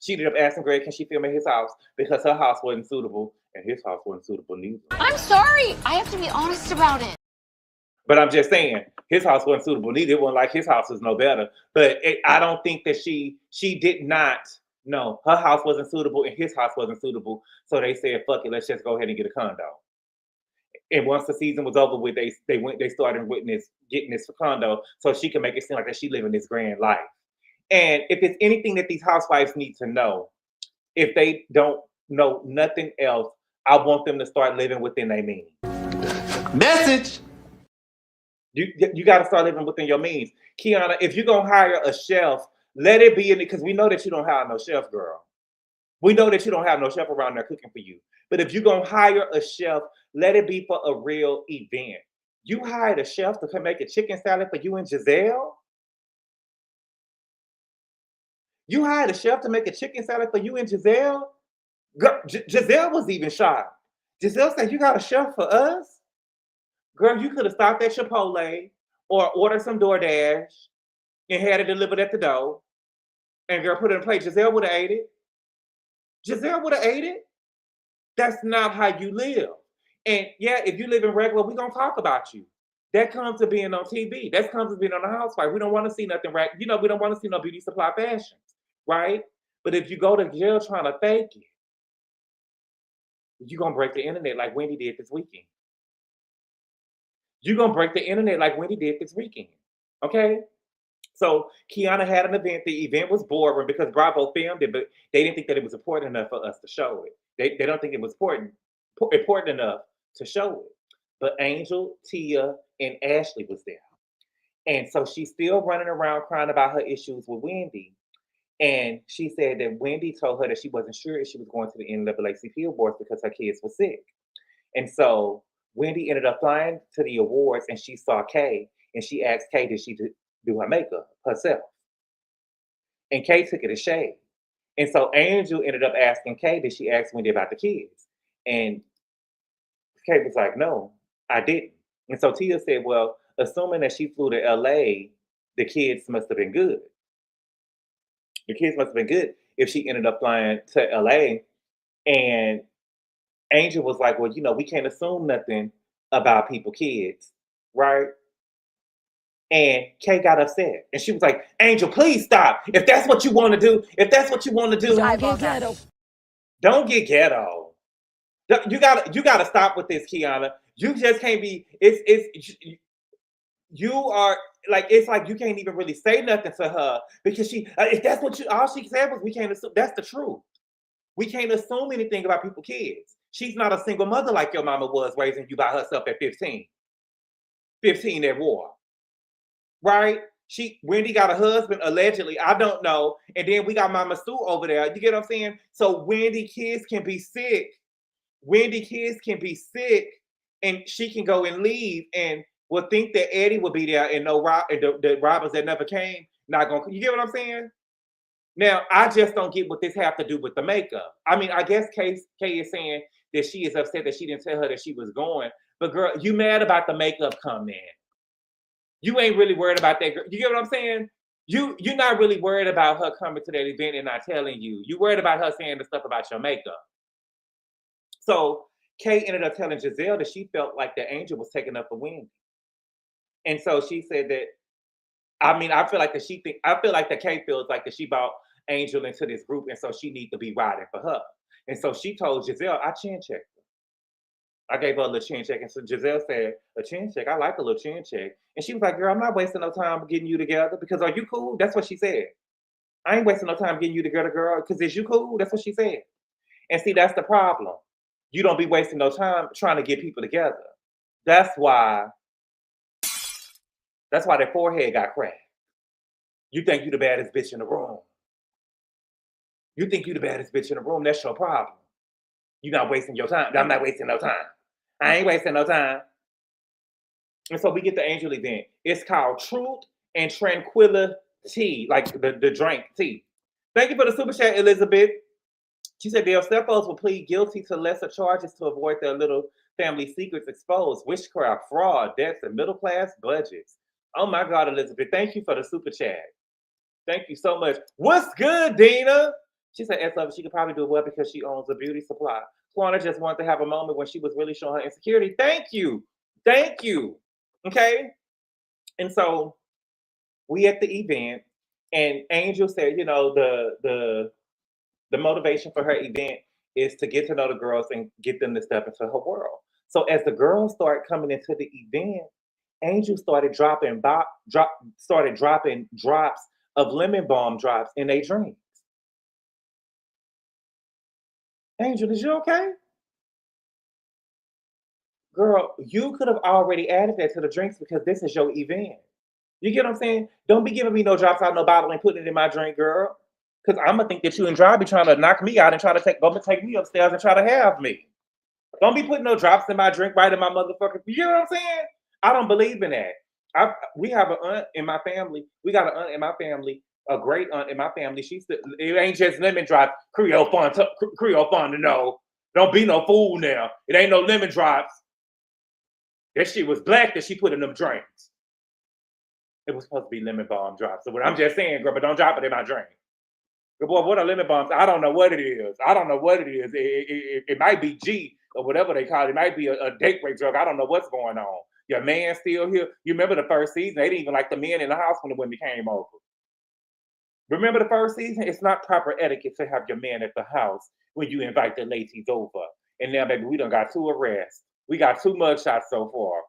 Speaker 2: She ended up asking Greg, can she film at his house? Because her house wasn't suitable and his house wasn't suitable neither.
Speaker 3: I'm sorry. I have to be honest about it.
Speaker 2: But I'm just saying, his house wasn't suitable neither. It wasn't like his house was no better. But I don't think that she did not. No, her house wasn't suitable and his house wasn't suitable. So they said, fuck it, let's just go ahead and get a condo. And once the season was over with, they started getting this condo so she can make it seem like that she living this grand life. And if it's anything that these housewives need to know, if they don't know nothing else, I want them to start living within their means.
Speaker 7: Message.
Speaker 2: You got to start living within your means. Keiarna, if you're going to hire a chef, let it be in it, because we know that you don't hire no chef, girl. We know that you don't have no chef around there cooking for you. But if you're going to hire a chef, let it be for a real event. You hired a chef to come make a chicken salad for you and Gizelle? You hired a chef to make a chicken salad for you and Gizelle? Girl, Gizelle was even shocked. Gizelle said, you got a chef for us? Girl, you could have stopped at Chipotle or ordered some DoorDash and had it delivered at the door. And girl, put it in a plate. Giselle would have ate it. Giselle would have ate it. That's not how you live. And yeah, if you live in regular, we're gonna talk about you. That comes to being on TV. That comes to being on the housewife. We don't want to see nothing we don't want to see no beauty supply fashions, right? But if you go to jail trying to fake it, you're gonna break the internet like Wendy did this weekend. You're gonna break the internet like Wendy did this weekend. Okay? So Keiarna had an event. The event was boring because Bravo filmed it, but they didn't think that it was important enough for us to show it. They don't think it was important enough to show it. But Angel, Tia, and Ashley was there. And so she's still running around crying about her issues with Wendy. And she said that Wendy told her that she wasn't sure if she was going to the NAACP awards because her kids were sick. And so Wendy ended up flying to the awards and she saw Kay and she asked Kay, did she do her makeup herself? And Kay took it as shade. And so Angel ended up asking Kay, did she ask Wendy about the kids? And Kay was like, no, I didn't. And so Tia said, well, assuming that she flew to LA, the kids must have been good. The kids must have been good if she ended up flying to LA. And Angel was like, well, we can't assume nothing about people's kids, right? And Kay got upset. And she was like, Angel, please stop. If that's what you want to do,
Speaker 5: Don't get ghetto.
Speaker 2: don't get ghetto. You gotta stop with this, Keiarna. You just can't be. You are like it's like you can't even really say nothing to her because if that's what all she said was we can't assume. That's the truth. We can't assume anything about people's kids. She's not a single mother like your mama was raising you by herself at 15. 15 at war, right? Wendy got a husband allegedly. I don't know. And then we got Mama Sue over there. You get what I'm saying? So Wendy kids can be sick. Wendy kids can be sick, and she can go and leave and will think that Eddie will be there and the robbers that never came not gonna. You get what I'm saying? Now I just don't get what this have to do with the makeup. I mean, I guess Kay is saying that she is upset that she didn't tell her that she was going. But girl, you mad about the makeup coming? You ain't really worried about that girl. You get what I'm saying? You're not really worried about her coming to that event and not telling you. You worried about her saying the stuff about your makeup. So Kay ended up telling Gizelle that she felt like the Angel was taking up for Wendy. And so she said that, I feel like that Kay feels like that she brought Angel into this group, and so she needs to be riding for her. And so she told Gizelle, I chin checked her. I gave her a little chin check. And so Gizelle said, a chin check? I like a little chin check. And she was like, girl, I'm not wasting no time getting you together because are you cool? That's what she said. I ain't wasting no time getting you together, girl, because is you cool? That's what she said. And see, that's the problem. You don't be wasting no time trying to get people together. That's why their forehead got cracked. You think you the baddest bitch in the room. You think you the baddest bitch in the room. That's your problem. You're not wasting your time. I'm not wasting no time. I ain't wasting no time. And so we get the Angel event. It's called Truth and Tranquility, like the drink tea. Thank you for the super chat, Elizabeth. She said their stepos will plead guilty to lesser charges to avoid their little family secrets exposed. Witchcraft, fraud, debts, and middle class budgets. Oh my God, Elizabeth. Thank you for the super chat. Thank you so much. What's good, Dina? She said, she could probably do it well because she owns a beauty supply. KLARNA just wanted to have a moment when she was really showing her insecurity. Thank you. Thank you. Okay. And so we at the event, and Angel said, the motivation for her event is to get to know the girls and get them to step into her world. So as the girls started coming into the event, Angel started dropping drops of lemon balm drops in their drinks. Angel, is you okay? Girl, you could have already added that to the drinks because this is your event. You get what I'm saying? Don't be giving me no drops out of no bottle and putting it in my drink, girl. Because I'm going to think that you and Dry be trying to knock me out and try to take me upstairs and try to have me. Don't be putting no drops in my drink right in my motherfucking... You know what I'm saying? I don't believe in that. We have an aunt in my family. We got an aunt in my family, a great aunt in my family. It ain't just lemon drops. Creole fun to know. Don't be no fool now. It ain't no lemon drops. That shit was black that she put in them drinks. It was supposed to be lemon balm drops. So what I'm just saying, girl, but don't drop it in my drink. Boy, what are lemon bumps? I don't know what it is. I don't know what it is. It might be G or whatever they call it. It might be a date rape drug. I don't know what's going on. Your man still here. You remember the first season? They didn't even like the men in the house when the women came over. Remember the first season? It's not proper etiquette to have your man at the house when you invite the ladies over. And now, baby, we done got 2 arrests. We got 2 mugshots so far.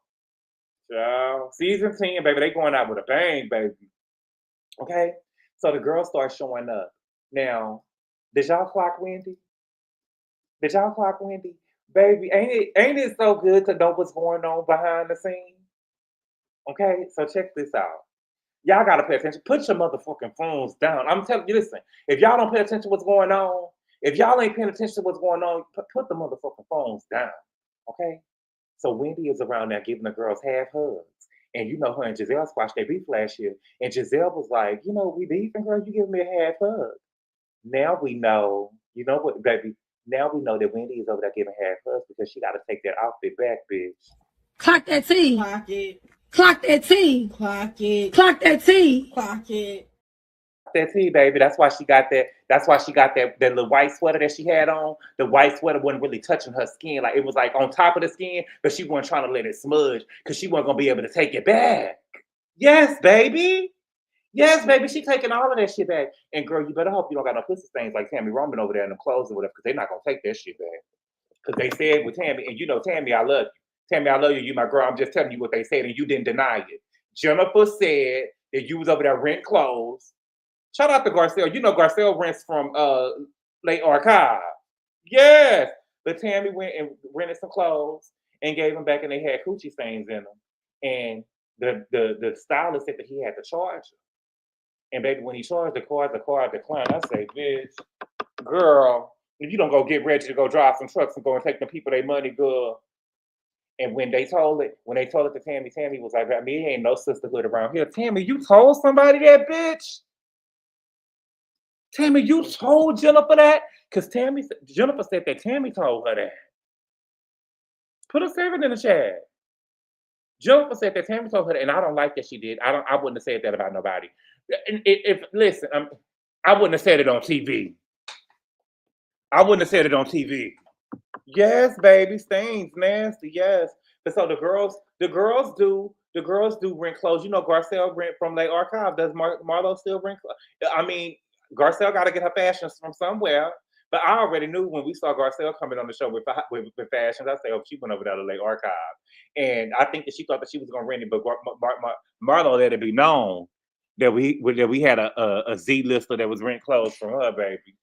Speaker 2: So, season 10, baby, they going out with a bang, baby. Okay? So the girls start showing up. Now, did y'all clock Wendy? Did y'all clock Wendy? Baby, ain't it so good to know what's going on behind the scenes? Okay, so check this out. Y'all gotta pay attention. Put your motherfucking phones down. I'm telling you, listen, if y'all don't pay attention to what's going on, if y'all ain't paying attention to what's going on, put the motherfucking phones down. Okay? So Wendy is around there giving the girls half hugs. And you know her and Gizelle squashed their beef last year. And Gizelle was like, you know, we beefing, girl, you giving me a half hug. Now we know, you know what, baby? Now we know that Wendy is over there giving half hugs because she got to take that outfit back, bitch.
Speaker 5: Clock that T.
Speaker 6: Clock it.
Speaker 5: Clock that T.
Speaker 6: Clock it.
Speaker 5: Clock that T.
Speaker 6: Clock it.
Speaker 2: That T, baby. That's why she got that. That's why she got that little white sweater that she had on. The white sweater wasn't really touching her skin. Like it was like on top of the skin, but she wasn't trying to let it smudge because she wasn't gonna be able to take it back. Yes, baby. Yes, baby. She taking all of that shit back. And girl, you better hope you don't got no pussy stains like Tammy Roman over there in the clothes or whatever, because they're not gonna take that shit back. Because they said with Tammy, and you know, Tammy, I love you. Tammy, I love you. You my girl. I'm just telling you what they said, and you didn't deny it. Jennifer said that you was over there renting clothes. Shout out to Garcelle. You know Garcelle rents from Lake Archive. Yes. But Tammy went and rented some clothes and gave them back, and they had coochie stains in them. And the stylist said that he had to charge them. And baby, when he charged the car declined. I say, bitch, girl, if you don't go get ready to go drive some trucks and go and take the people their money, girl. And when they told it to Tammy, Tammy was like, I mean, ain't no sisterhood around here. Tammy, you told somebody that, bitch? Tammy, you told Jennifer that? Because Jennifer said that Tammy told her that. Put a 7 in the chat. Jennifer said that Tammy told her that, and I don't like that she did. I wouldn't have said that about nobody. Listen, I wouldn't have said it on TV. I wouldn't have said it on TV. Yes, baby, stains, nasty, yes. But so the girls do rent clothes. You know, Garcelle rent from Lake Archive. Does Marlo still rent clothes? I mean, Garcelle got to get her fashions from somewhere. But I already knew when we saw Garcelle coming on the show with fashions, I said, oh, she went over there to Lake Archive. And I think that she thought that she was going to rent it, but Marlo let it be known that we had a Z lister that was rent clothes from her, baby.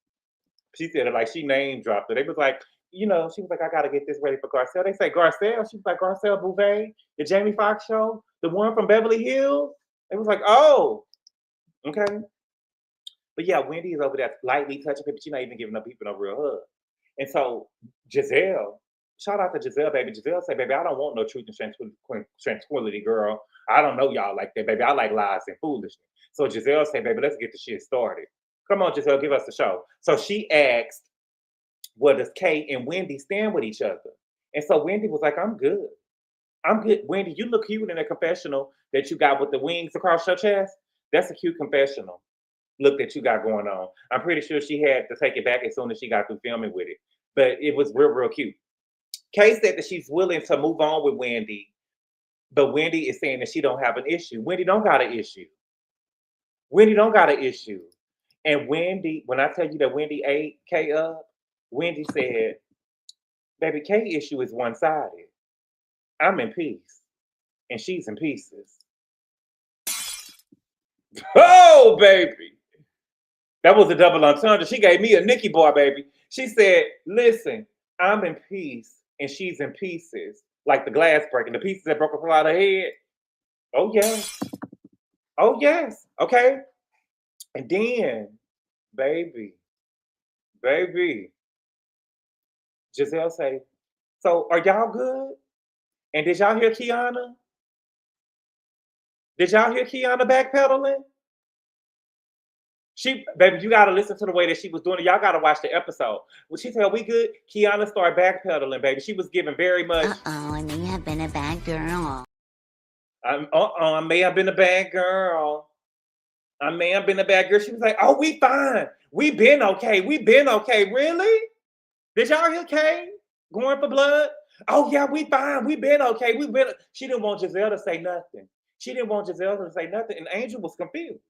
Speaker 2: She said it like she name dropped it. They was like, you know, she was like, I got to get this ready for Garcelle. They say, Garcelle? She was like, Garcelle Bouvet, the Jamie Foxx show, the one from Beverly Hills? It was like, oh, okay. But yeah, Wendy is over there lightly touching people. She's not even giving up people no real hug. And so Gizelle, shout out to Gizelle, baby. Gizelle said, baby, I don't want no truth and tranquility, girl. I don't know y'all like that, baby. I like lies and foolishness. So Gizelle said, baby, let's get the shit started. Come on, Gizelle, give us the show. So she asked, well, does Kay and Wendy stand with each other? And so Wendy was like, I'm good. I'm good. Wendy, you look cute in a confessional that you got with the wings across your chest. That's a cute confessional look that you got going on. I'm pretty sure she had to take it back as soon as she got through filming with it. But it was real, real cute. Kay said that she's willing to move on with Wendy, but Wendy is saying that she don't have an issue. Wendy don't got an issue. Wendy don't got an issue. And Wendy, when I tell you that Wendy ate Kay up, Wendy said, baby, Kay issue is one-sided. I'm in peace, and she's in pieces. Oh, baby. That was a double entendre. She gave me a Nikki bar, baby. She said, listen, I'm in peace, and she's in pieces. Like the glass breaking, the pieces that broke her out of her head. Oh, yes. Oh, yes. Okay. And then, baby, Gizelle say, so are y'all good? And did y'all hear Keiarna? Did y'all hear Keiarna backpedaling? Baby, you gotta listen to the way that she was doing it. Y'all gotta watch the episode. When she said we good, Keiarna started backpedaling, baby. She was giving very much.
Speaker 3: I may have been a bad girl.
Speaker 2: I may have been a bad girl. I may have been a bad girl. She was like, oh, we fine. We been okay. We been okay. Really? Did y'all hear Kay going for blood? Oh, yeah, we fine. We been okay. We been. She didn't want Gizelle to say nothing. She didn't want Gizelle to say nothing. And Angel was confused.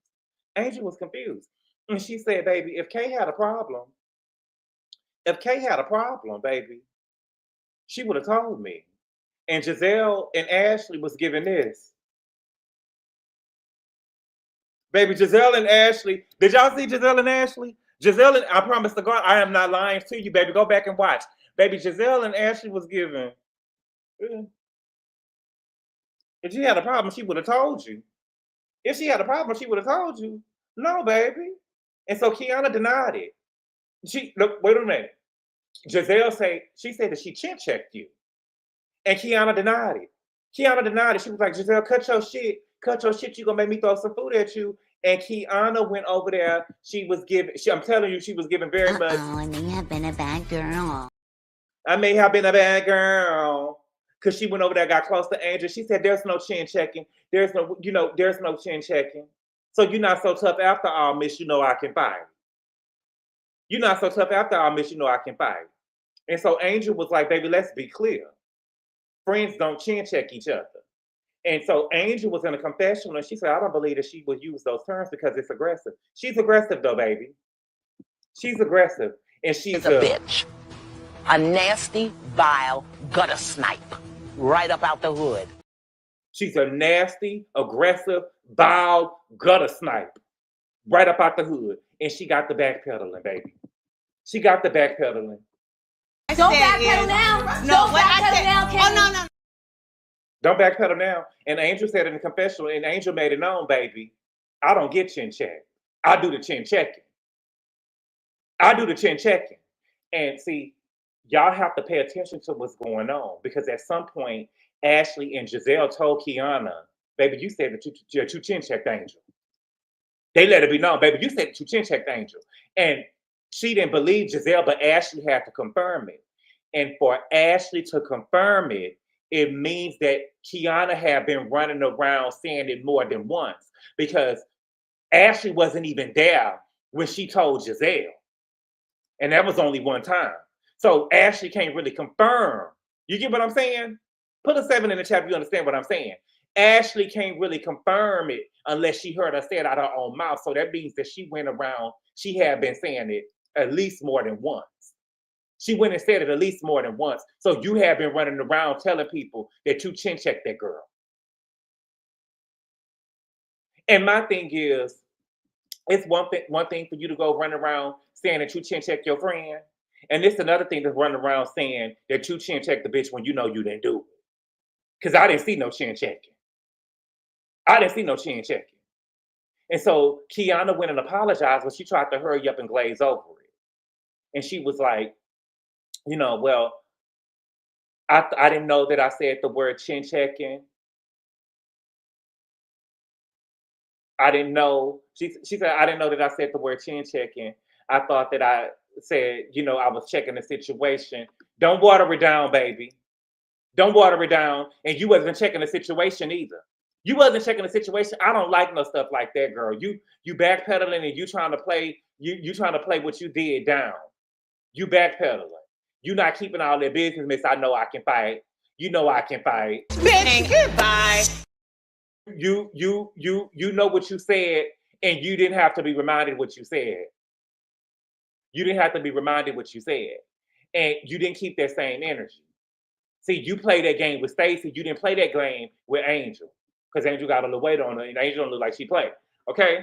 Speaker 2: Angel was confused. And she said, baby, if Kay had a problem, baby, she would have told me. And Gizelle and Ashley was giving this. Baby, Gizelle and Ashley. Did y'all see Gizelle and Ashley? Gizelle and, I promise to God, I am not lying to you, baby. Go back and watch. Baby, Gizelle and Ashley was giving. If she had a problem, she would have told you. If she had a problem, she would have told you. No, baby. And so Keiarna denied it. Look, wait a minute. Gizelle said that she chin checked you. And Keiarna denied it. Keiarna denied it. She was like, Gizelle, cut your shit. Cut your shit. You're going to make me throw some food at you. And Keiarna went over there. She was giving, I'm telling you, she was giving very much.
Speaker 3: Oh, I may have been a bad girl.
Speaker 2: I may have been a bad girl. Because she went over there, got close to Angel. She said, there's no chin checking. There's no chin checking. So you're not so tough after all, miss, you know I can fight. You're not so tough after all, miss, you know I can fight. And so Angel was like, baby, let's be clear. Friends don't chin check each other. And so Angel was in a confessional and she said, I don't believe that she would use those terms because it's aggressive. She's aggressive though, baby. She's aggressive. And she's
Speaker 4: a bitch. A nasty, vile gutter snipe. Right up out the hood.
Speaker 2: She's a nasty, aggressive, vile gutter snipe. Right up out the hood. And she got the backpedaling, baby. She got the backpedaling.
Speaker 3: Don't backpedal now. Don't backpedal now, Kenny.
Speaker 6: Oh, no.
Speaker 2: Don't backpedal now. And Angel said in the confessional, and Angel made it known, baby, I don't get chin checked. I do the chin checking. And see, y'all have to pay attention to what's going on because at some point, Ashley and Gizelle told Keiarna, baby, you said that you chin checked Angel. They let it be known, baby, you said that you chin checked Angel. And she didn't believe Gizelle, but Ashley had to confirm it. And for Ashley to confirm it, it means that Keiarna had been running around saying it more than once because Ashley wasn't even there when she told Gizelle. And that was only one time. So Ashley can't really confirm. You get what I'm saying? Put a 7 in the chat if you understand what I'm saying. Ashley can't really confirm it unless she heard her say it out of her own mouth. So that means that she went around, she had been saying it at least more than once. She went and said it at least more than once. So you have been running around telling people that you chin checked that girl. And my thing is, it's one thing for you to go run around saying that you chin checked your friend. And it's another thing to run around saying that you chin checked the bitch when you know you didn't do it. Because I didn't see no chin checking. And so Keiarna went and apologized, but she tried to hurry up and glaze over it. And she was like, you know, well, I didn't know that I said the word chin checking. I didn't know. She said, I didn't know that I said the word chin checking. I thought that I said, you know, I was checking the situation. Don't water it down, baby. Don't water it down. And you wasn't checking the situation either. You wasn't checking the situation. I don't like no stuff like that, girl. You backpedaling and you trying to play, you trying to play what you did down. You backpedaling. You not keeping all that business, miss. I know I can fight. You know I can fight.
Speaker 6: Bitch, goodbye.
Speaker 2: You know what you said, and you didn't have to be reminded what you said. You didn't have to be reminded what you said. And you didn't keep that same energy. See, you played that game with Stacey. You didn't play that game with Angel. Because Angel got a little weight on her, and Angel don't look like she played. Okay?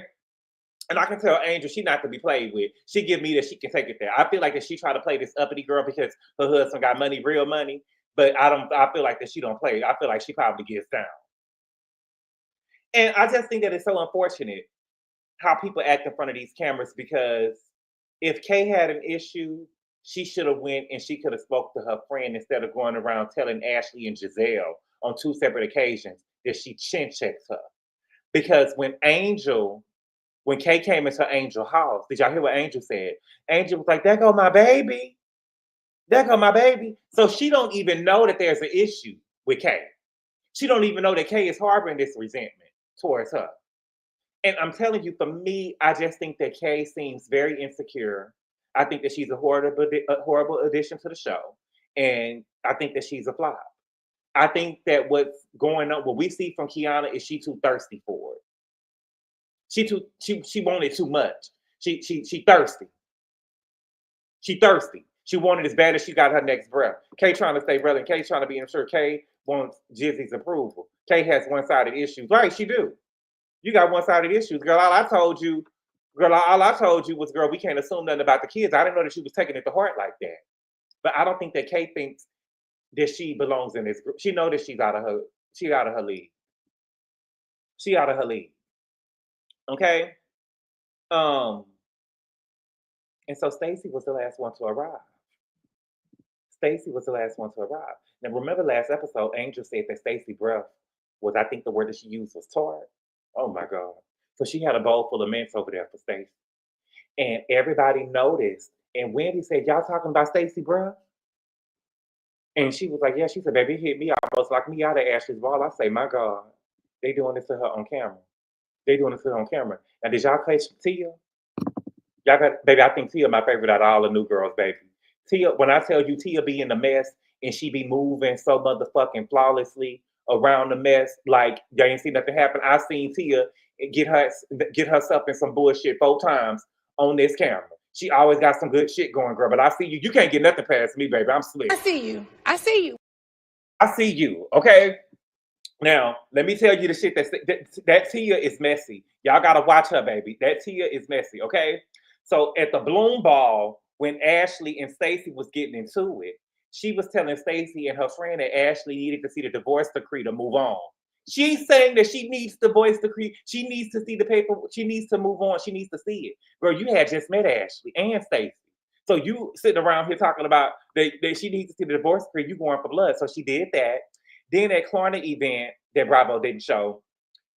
Speaker 2: And I can tell Angel she not to be played with. She give me that she can take it there. I feel like that she try to play this uppity girl because her husband got money, real money. But I feel like that she don't play. I feel like she probably gets down. And I just think that it's so unfortunate how people act in front of these cameras because if Kay had an issue, she should have went and she could have spoke to her friend instead of going around telling Ashley and Gizelle on 2 separate occasions that she chin checks her. Because when Kay came into Angel's house, did y'all hear what Angel said? Angel was like, there go my baby. There go my baby. So she don't even know that there's an issue with Kay. She don't even know that Kay is harboring this resentment towards her. And I'm telling you, for me, I just think that Kay seems very insecure. I think that she's a horrible addition to the show. And I think that she's a flop. I think that what's going on, what we see from Keiarna is she too thirsty for it. She wanted too much. She thirsty. She thirsty. She wanted as bad as she got her next breath. Kay trying to stay relevant. Kay trying to be sure. Kay wants Jizzy's approval. Kay has one-sided issues. Right, she do. You got one-sided issues. Girl, all I told you was, girl, we can't assume nothing about the kids. I didn't know that she was taking it to heart like that. But I don't think that Kay thinks that she belongs in this group. She knows that she's out of her league. She out of her league. Okay? And so Stacey was the last one to arrive. Stacey was the last one to arrive. Now remember last episode, Angel said that Stacey's breath was, I think the word that she used was tart. Oh my God. So she had a bowl full of mints over there for Stacey. And everybody noticed. And Wendy said, y'all talking about Stacey breath? And she was like, yeah. She said, baby, it hit me almost like me out of Ashley's ball. I say, my God, they doing this to her on camera. They doing this to her on camera. Now, did y'all catch Tia? Y'all got, baby, I think Tia my favorite out of all the new girls, baby. Tia, when I tell you Tia be in the mess and she be moving so motherfucking flawlessly around the mess, like y'all ain't seen nothing happen. I seen Tia get herself in some bullshit 4 times on this camera. She always got some good shit going, girl. But I see you. You can't get nothing past me, baby. I'm slick.
Speaker 3: I see you. I see you.
Speaker 2: I see you. Okay. Now, let me tell you the shit that Tia is messy. Y'all gotta watch her, baby. That Tia is messy. Okay. So at the Bloom Ball, when Ashley and Stacey was getting into it, she was telling Stacey and her friend that Ashley needed to see the divorce decree to move on. She's saying that she needs the divorce decree. She needs to see the paper. She needs to move on. She needs to see it. Girl, you had just met Ashley and Stacey. So you sitting around here talking about that she needs to see the divorce decree. You going for blood. So she did that. Then at KLARNA event that Bravo didn't show,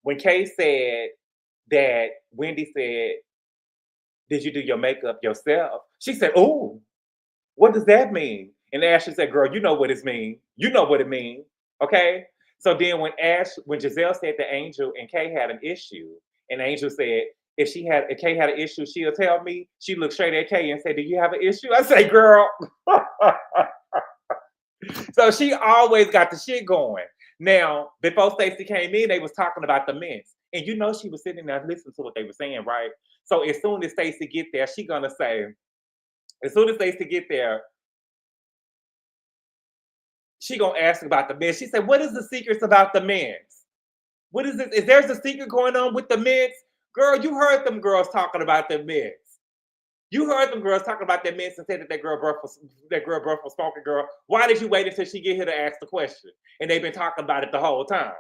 Speaker 2: when Kay said that Wendy said, did you do your makeup yourself? She said, oh, what does that mean? And Ashley said, girl, you know what it means. You know what it means. Okay? So then when Gizelle said that Angel and Kay had an issue, and Angel said, if Kay had an issue, she'll tell me. She looked straight at Kay and said, do you have an issue? I say, girl. So she always got the shit going. Now, before Stacey came in, they was talking about the mints. And you know she was sitting there listening to what they were saying, right? So as soon as Stacey get there, she gonna say, as soon as Stacey get there, she gonna ask about the mints. She said, what is the secrets about the mints? What is this? Is there's a secret going on with the mints? Girl, you heard them girls talking about the mints. You heard them girls talking about their mints and said that girl breath was smoking, girl. Why did you wait until she get here to ask the question? And they've been talking about it the whole time.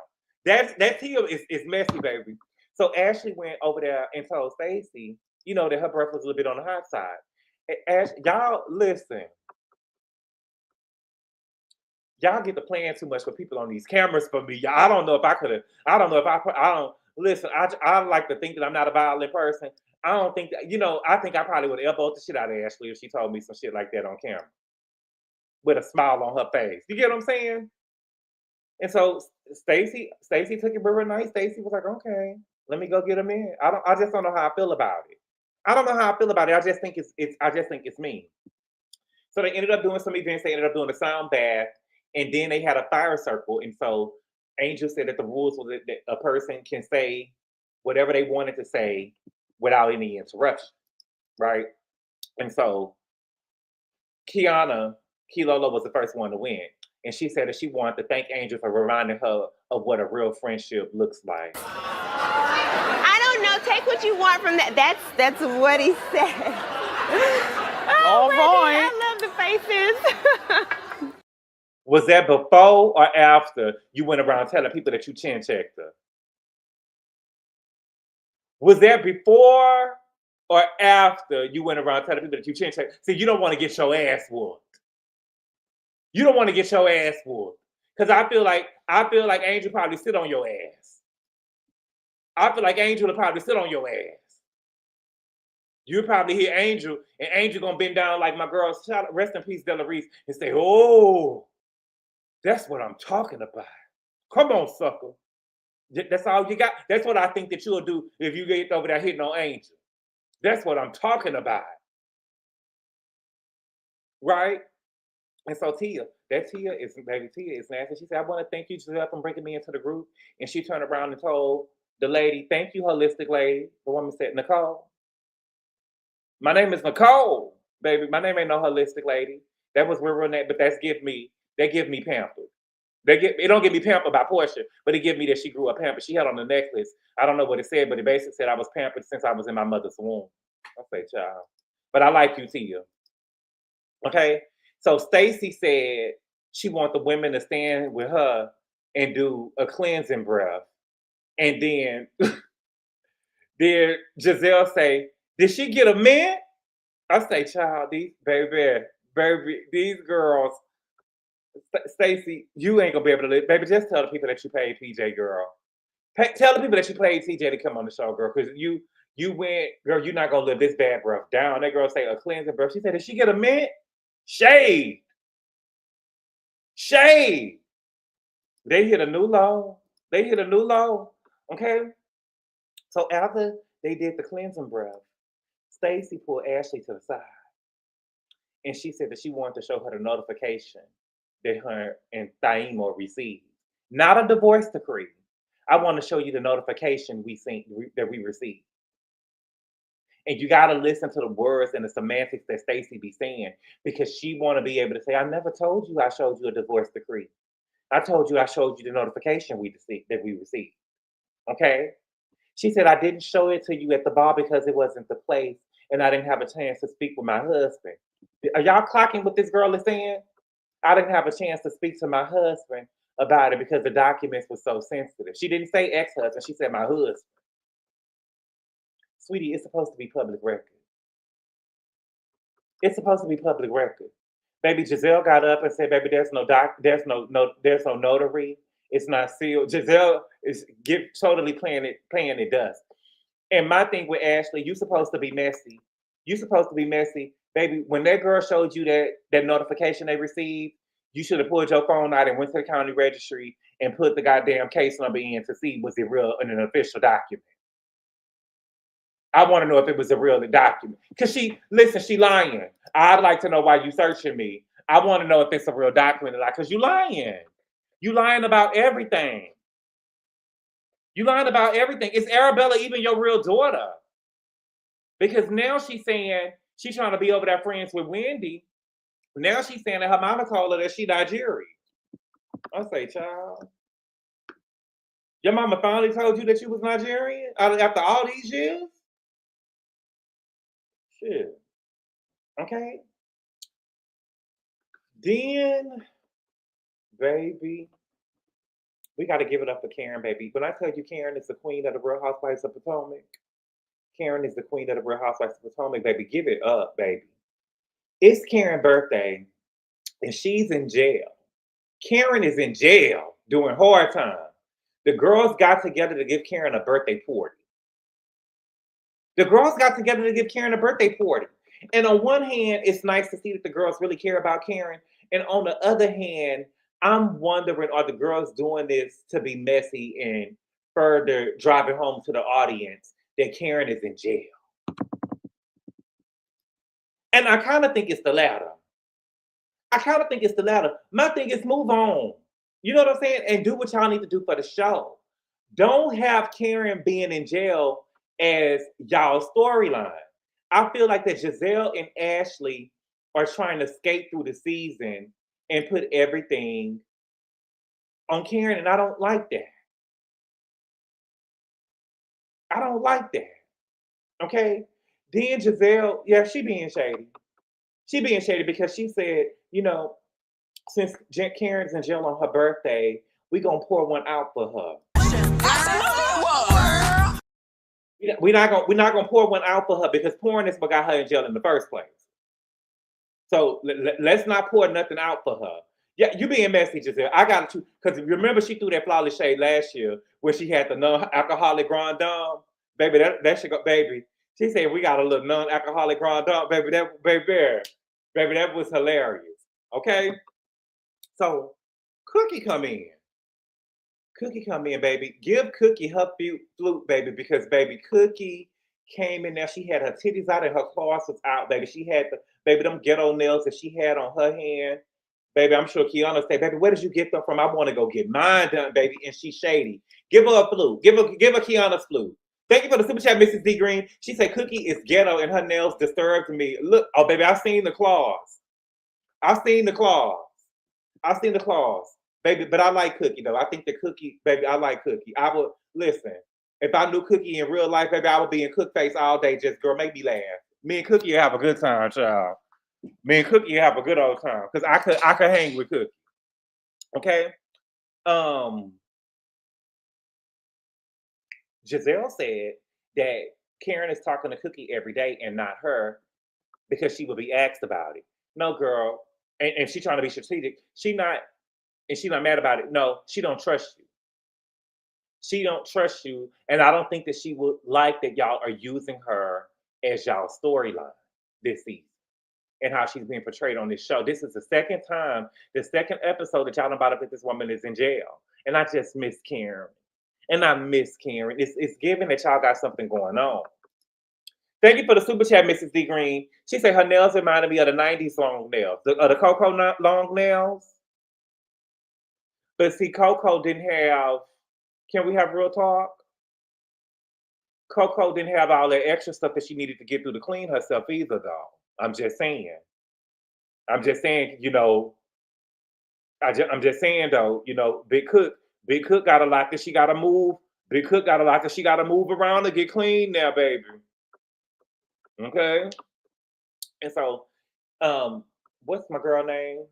Speaker 2: That Tia is messy, baby. So Ashley went over there and told Stacey, you know, that her breath was a little bit on the hot side. Y'all listen. Y'all get to playing too much with people on these cameras for me. I don't know if I could have. I don't listen. I like to think that I'm not a violent person. I don't think that, you know, I think I probably would have elbowed the shit out of Ashley if she told me some shit like that on camera with a smile on her face. You get what I'm saying? And so Stacey took it very nice. Stacey was like, okay, let me go get him in. I just don't know how I feel about it. I don't know how I feel about it. I just think it's mean. So they ended up doing some events. They ended up doing a sound bath, and then they had a fire circle. And so Angel said that the rules was that a person can say whatever they wanted to say without any interruption, right? And so Kilolo was the first one to win. And she said that she wanted to thank Angel for reminding her of what a real friendship looks like.
Speaker 6: I don't know. Take what you want from that. That's what he said.
Speaker 3: All right.
Speaker 6: I love the faces.
Speaker 2: Was that before or after you went around telling people that you chin checked her? Was that before or after you went around telling people that you chin checked? See, you don't want to get your ass whooped. You don't want to get your ass whooped. Because I feel like Angel probably sit on your ass. I feel like Angel will probably sit on your ass. You'll probably hear Angel, and Angel gonna bend down like my girl, rest in peace, Della Reese, and say, oh, that's what I'm talking about. Come on, sucker. That's all you got. That's what I think that you'll do if you get over there hitting on Angel. That's what I'm talking about. Right? And so Tia is nasty. She said, I want to thank you, Gizelle, for bringing me into the group. And she turned around and told the lady, thank you, holistic lady. The woman said, Nicole. My name is Nicole, baby. My name ain't no holistic lady. That was real name, but they give me pampered. It don't give me pampered by Portia, but it give me that she grew up pampered. She had on the necklace. I don't know what it said, but it basically said I was pampered since I was in my mother's womb. I say, child. But I like you, Tia. Okay? So Stacey said she wants the women to stand with her and do a cleansing breath. And then Gizelle say, did she get a mint? I say, child, these girls, Stacey, you ain't gonna be able to live. Baby, just tell the people that you paid PJ, girl. Tell the people that you paid TJ to come on the show, girl, because you went, girl, you're not gonna live this bad breath down. That girl say a cleansing breath. She said, did she get a mint? Shade. They hit a new low. Okay? So after they did the cleansing breath, Stacey pulled Ashley to the side. And she said that she wanted to show her the notification that her and Thaima received. Not a divorce decree. I want to show you the notification that we received. And you got to listen to the words and the semantics that Stacey be saying, because she want to be able to say, I never told you I showed you a divorce decree. I told you I showed you the notification that we received. Okay? She said, I didn't show it to you at the bar because it wasn't the place and I didn't have a chance to speak with my husband. Are y'all clocking what this girl is saying? I didn't have a chance to speak to my husband about it because the documents were so sensitive. She didn't say ex-husband. She said my husband. Sweetie, it's supposed to be public record. It's supposed to be public record. Baby, Gizelle got up and said, baby, there's no notary. It's not sealed. Gizelle is totally playing it dust. And my thing with Ashley, you supposed to be messy. Baby, when that girl showed you that notification they received, you should have pulled your phone out and went to the county registry and put the goddamn case number in to see was it real and an official document. I want to know if it was a real document. Because she lying. I'd like to know why you searching me. I want to know if it's a real document. Because you lying. You lying about everything. Is Arabella even your real daughter? Because now she's saying she's trying to be over there friends with Wendy. Now she's saying that her mama told her that she Nigerian. I say, child. Your mama finally told you that you was Nigerian after all these years? Shit. Okay. Then, baby, we got to give it up for Karen, baby. When I tell you Karen is the queen of the Real Housewives of Potomac, Karen is the queen of the Real Housewives of Potomac, baby. Give it up, baby. It's Karen's birthday, and she's in jail. Karen is in jail doing hard time. The girls got together to give Karen a birthday party. And on one hand, it's nice to see that the girls really care about Karen. And on the other hand, I'm wondering, are the girls doing this to be messy and further driving home to the audience that Karen is in jail? And I kind of think it's the latter. My thing is move on. You know what I'm saying? And do what y'all need to do for the show. Don't have Karen being in jail as y'all storyline. I feel like that Gizelle and Ashley are trying to skate through the season and put everything on Karen, and I don't like that. Okay? Then Gizelle, yeah, she being shady. Because she said, you know, since Karen's in jail on her birthday, we gonna pour one out for her. We're not gonna pour one out for her because pouring is what got her in jail in the first place. So let's not pour nothing out for her. Yeah, you being messy, Gizelle. I got to, because remember she threw that flawless shade last year where she had the non-alcoholic Grand Dame. Baby, that should go, baby. She said we got a little non-alcoholic Grand Dame, baby. That was hilarious. Okay, so Cookie come in. Cookie come in, baby. Give Cookie her flute, baby, because baby Cookie came in there. She had her titties out and her claws was out, baby. She had them ghetto nails that she had on her hand. Baby, I'm sure Keiarna said, baby, where did you get them from? I want to go get mine done, baby. And she's shady. Give her a flute. Give her Keiarna's flute. Thank you for the super chat, Mrs. D Green. She said Cookie is ghetto and her nails disturbed me. Look, oh baby, I've seen the claws. I've seen the claws. I've seen the claws. Baby, but I like Cookie though. I think the Cookie, baby, I like Cookie. I would listen. If I knew Cookie in real life, baby, I would be in Cook face all day. Just girl, make me laugh. Me and Cookie have a good time, child. Me and Cookie have a good old time because I could hang with Cookie. Okay. Gizelle said that Karen is talking to Cookie every day and not her because she would be asked about it. No, girl, and she's trying to be strategic. She's not mad about it. No, she don't trust you. She don't trust you, and I don't think that she would like that y'all are using her as y'all storyline this season and how she's being portrayed on this show. This is the second episode that y'all know about it that this woman is in jail, and I just miss Karen. And I miss Karen. It's given that y'all got something going on. Thank you for the super chat, Mrs. D Green. She said her nails reminded me of the 90s long nails, the Coco long nails. But see, Coco didn't have, can we have real talk? Coco didn't have all that extra stuff that she needed to get through to clean herself either, though. I'm just saying, you know, I'm just saying, though, you know, Big Cook got a lot that she got to move. Big Cook got a lot that she got to move around to get clean now, baby. Okay? And so, what's my girl name?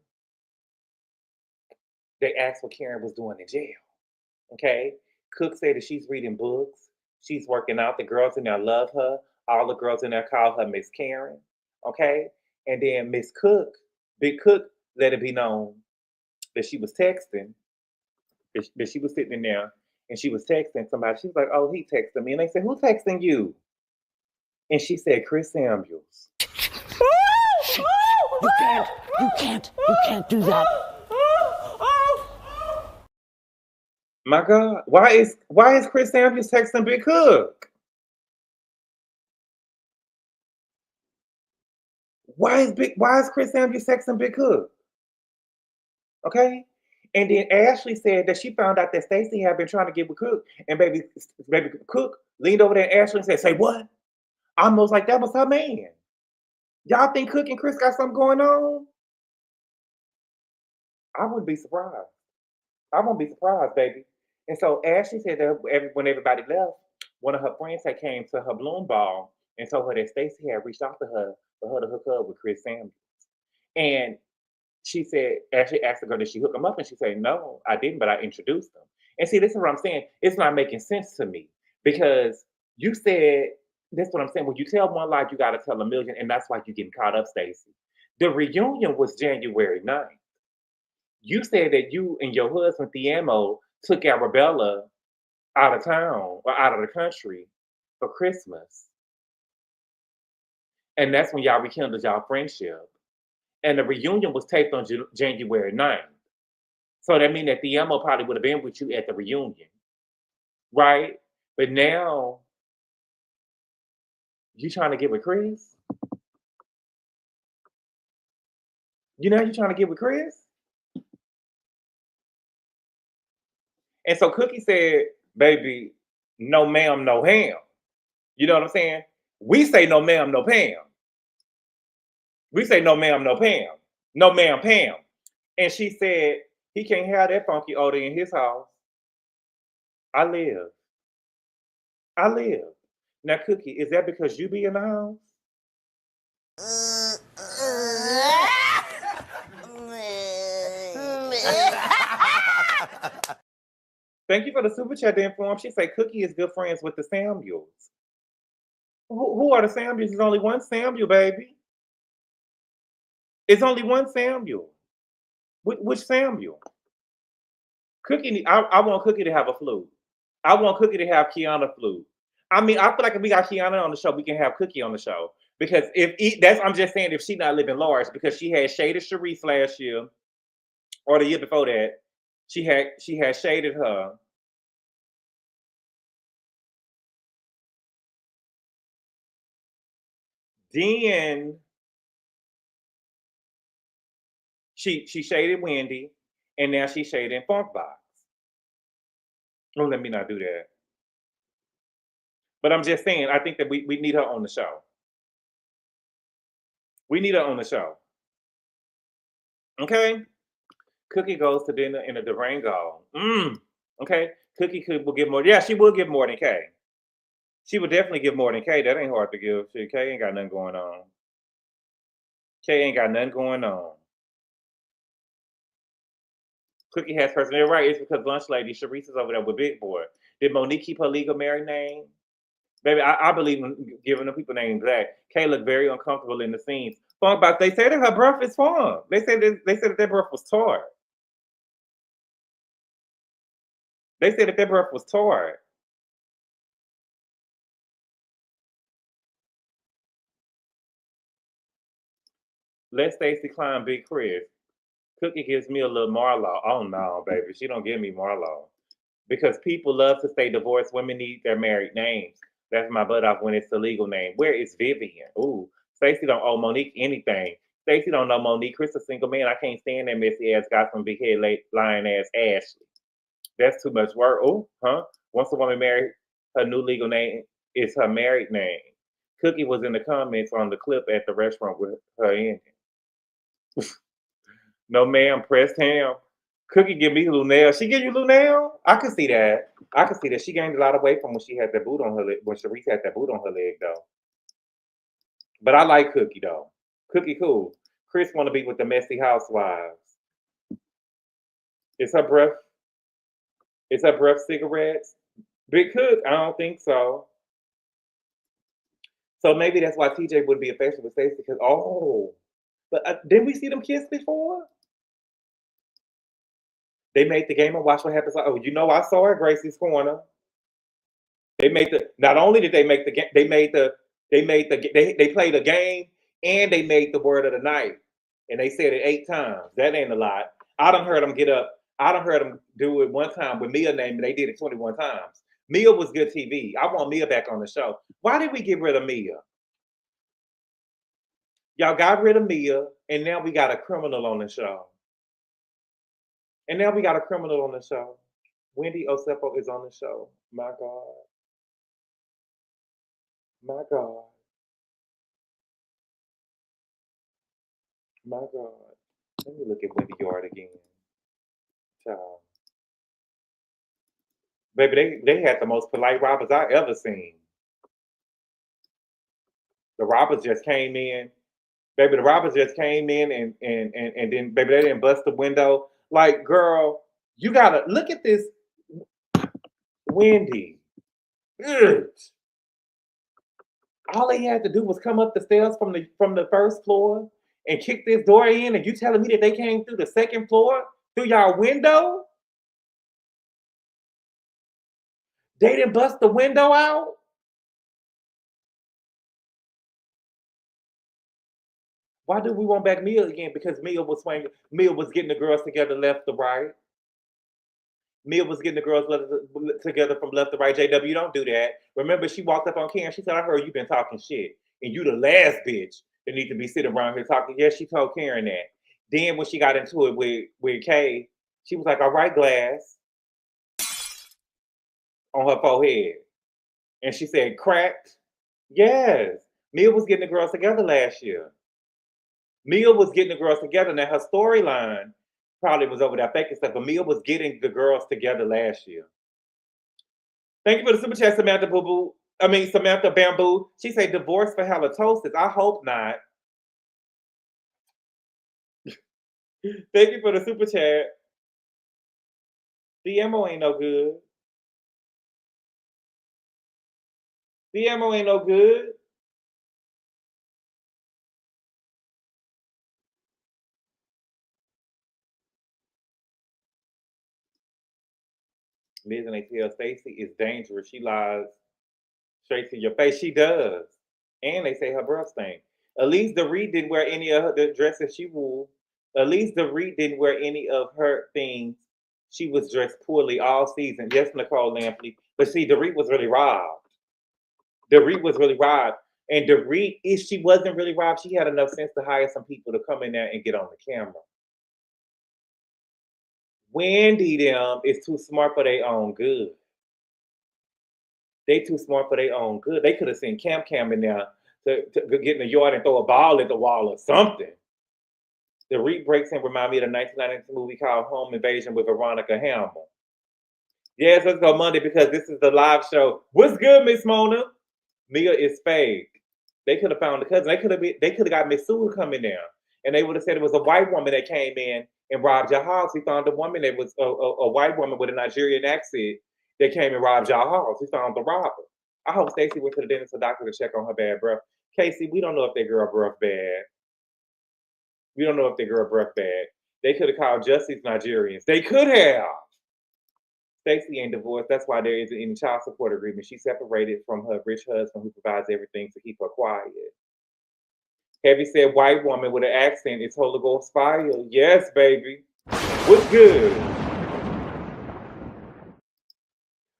Speaker 2: They asked what Karen was doing in jail. Okay? Cook said that she's reading books. She's working out. The girls in there love her. All the girls in there call her Miss Karen. Okay? And then Miss Cook, Big Cook, let it be known that she was texting. That she was sitting in there and she was texting somebody. She was like, oh, he texted me. And they said, who texting you? And she said, Chris Samuels.
Speaker 4: You can't do that.
Speaker 2: My God, why is Chris Samuels texting Big Cook? Why is Chris Samuels texting Big Cook? Okay? And then Ashley said that she found out that Stacey had been trying to get with Cook. And baby Cook leaned over there at Ashley and said, say what? Almost like that was her man. Y'all think Cook and Chris got something going on? I wouldn't be surprised. I won't be surprised, baby. And so Ashley said that when everybody left, one of her friends had came to her Bloom ball and told her that Stacey had reached out to her for her to hook up with Chris Samuels. And she said, Ashley asked the girl, did she hook him up? And she said, no, I didn't, but I introduced him. And see, this is what I'm saying. It's not making sense to me because you said, that's what I'm saying. When you tell one lie, you got to tell a million. And that's why you're getting caught up, Stacey. The reunion was January 9th. You said that you and your husband, Thiemo, took Arabella out of town or out of the country for Christmas. And that's when y'all rekindled y'all friendship. And the reunion was taped on January 9th. So that means that Thiemo probably would have been with you at the reunion. Right? But now, you trying to get with Chris? You trying to get with Chris? And so Cookie said, baby, no ma'am, no ham. You know what I'm saying? We say no ma'am, no Pam. We say no ma'am, no Pam. No ma'am, Pam. And she said, he can't have that funky odor in his house. I live. Now, Cookie, is that because you be in the house? Thank you for the super chat to inform. She said Cookie is good friends with the Samuels. Who are the Samuels? There's only one Samuel, baby. It's only one Samuel. Which Samuel? Cookie, I want Cookie to have a flute. I want Cookie to have Keiarna flute. I mean, I feel like if we got Keiarna on the show, we can have Cookie on the show. Because I'm just saying, if she's not living large, because she had shaded Sharice last year, or the year before that, she had shaded her. Then she shaded Wendy, and now she's shading Funkbox. Oh, let me not do that. But I'm just saying, I think that we need her on the show. We need her on the show. Okay? Cookie goes to dinner in a Durango. Okay? Cookie will give more. Yeah, she will give more than Kay. She would definitely give more than Kay. That ain't hard to give. Shit, Kay ain't got nothing going on. Kay ain't got nothing going on. Cookie has personality. Right, it's because Lunch Lady, Sharice is over there with Big Boy. Did Monique keep her legal married name? Baby, I believe in giving the people names that. Kay looked very uncomfortable in the scenes. Funkbox, they said that her breath is fun. They said that their breath was tart. They said that their breath was tart. Let Stacey climb Big Chris. Cookie gives me a little Marlo. Oh no, baby, she don't give me Marlo. Because people love to say divorced women need their married names. That's my butt off when it's the legal name. Where is Vivian? Ooh, Stacey don't owe Monique anything. Stacey don't know Monique. Chris a single man. I can't stand that messy ass guy from big head lying ass Ashley. That's too much work. Oh, huh? Once a woman married, her new legal name is her married name. Cookie was in the comments on the clip at the restaurant with her in it. No ma'am, pressed ham. Cookie give me Lunel. She give you Lunel? I could see that. I could see that. She gained a lot of weight from when she had that boot on her leg, when Sharice had that boot on her leg, though. But I like Cookie, though. Cookie cool. Chris want to be with the messy housewives. Is her breath cigarettes? Big Cook? I don't think so. So maybe that's why TJ would be affectionate with Stacey, because, but didn't we see them kiss before? They made the game and watch what happens. Oh, you know, I saw it, Gracie's Corner. They made not only did they make the game, they played a game and they made the word of the night. And they said it 8 times. That ain't a lot. I done heard them get up. I done heard them do it one time with Mia name, and they did it 21 times. Mia was good TV. I want Mia back on the show. Why did we get rid of Mia? Y'all got rid of Mia, and now we got a criminal on the show. Wendy Osepo is on the show. My God. My God. My God. Let me look at Wendy Yard again. Child. Baby, they had the most polite robbers I ever seen. The robbers just came in. Baby, the robbers just came in and then, baby, they didn't bust the window. Like, girl, you gotta look at this. Wendy. Ugh. All they had to do was come up the stairs from the first floor and kick this door in, and you telling me that they came through the second floor through y'all window? They didn't bust the window out? Why do we want back Mia again? Because Mia was swinging. Mia was getting the girls together left to right. Mia was getting the girls together from left to right. JW, don't do that. Remember, she walked up on Karen. She said, I heard you been talking shit. And you the last bitch that need to be sitting around here talking. Yes, she told Karen that. Then when she got into it with Kay, she was like, all right, glass. On her forehead. And she said, cracked. Yes. Mia was getting the girls together last year. Mia was getting the girls together. Now, her storyline probably was over there faking stuff, but Mia was getting the girls together last year. Thank you for the super chat, Samantha Samantha Bamboo. She said divorce for halitosis. I hope not. Thank you for the super chat. The MO ain't no good. The MO ain't no good. Miz and they tell Stacey is dangerous. She lies straight to your face. She does. And they say her breath stink. Elise DeRee didn't wear any of the dresses she wore. Elise DeRee didn't wear any of her things. She was dressed poorly all season. Yes, Nicole Lampley. But see, DeRee was really robbed. DeRee was really robbed. And Dorit, if she wasn't really robbed, she had enough sense to hire some people to come in there and get on the camera. Wendy them is too smart for their own good. They too smart for their own good. They could have seen Cam in there to get in the yard and throw a ball at the wall or something. The Reap breaks in remind me of the 1992 movie called Home Invasion with Veronica Hamill. Yes, let's go Monday because this is the live show. What's good, Miss Mona? Mia is fake. They could have found the cousin. They could have got Miss Sue coming there, and they would have said it was a white woman that came in and robbed your house. We found a woman that was a white woman with a Nigerian accent that came and robbed your house. We found the robber. I hope Stacey went to the dentist or doctor to check on her bad breath. Casey, we don't know if that girl breath bad. We don't know if that girl breath bad. They could have called Justice Nigerians. They could have. Stacey ain't divorced. That's why there isn't any child support agreement. She's separated from her rich husband who provides everything to keep her quiet. Heavy said white woman with an accent is Holy Ghost fire. Yes, baby. What's good?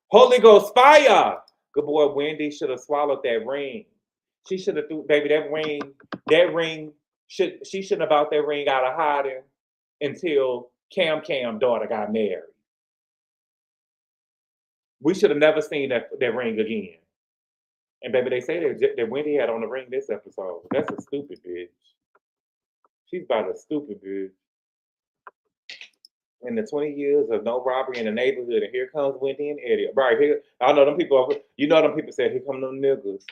Speaker 2: Holy Ghost fire. Good boy, Wendy should have swallowed that ring. She should have threw, baby, that ring, she shouldn't have bought that ring out of hiding until Cam daughter got married. We should have never seen that ring again. And baby, they say that Wendy had on the ring this episode. That's a stupid bitch. She's about a stupid bitch. In the 20 years of no robbery in the neighborhood, and here comes Wendy and Eddie. Right here, I know them people. You know them people said, "Here come them niggas."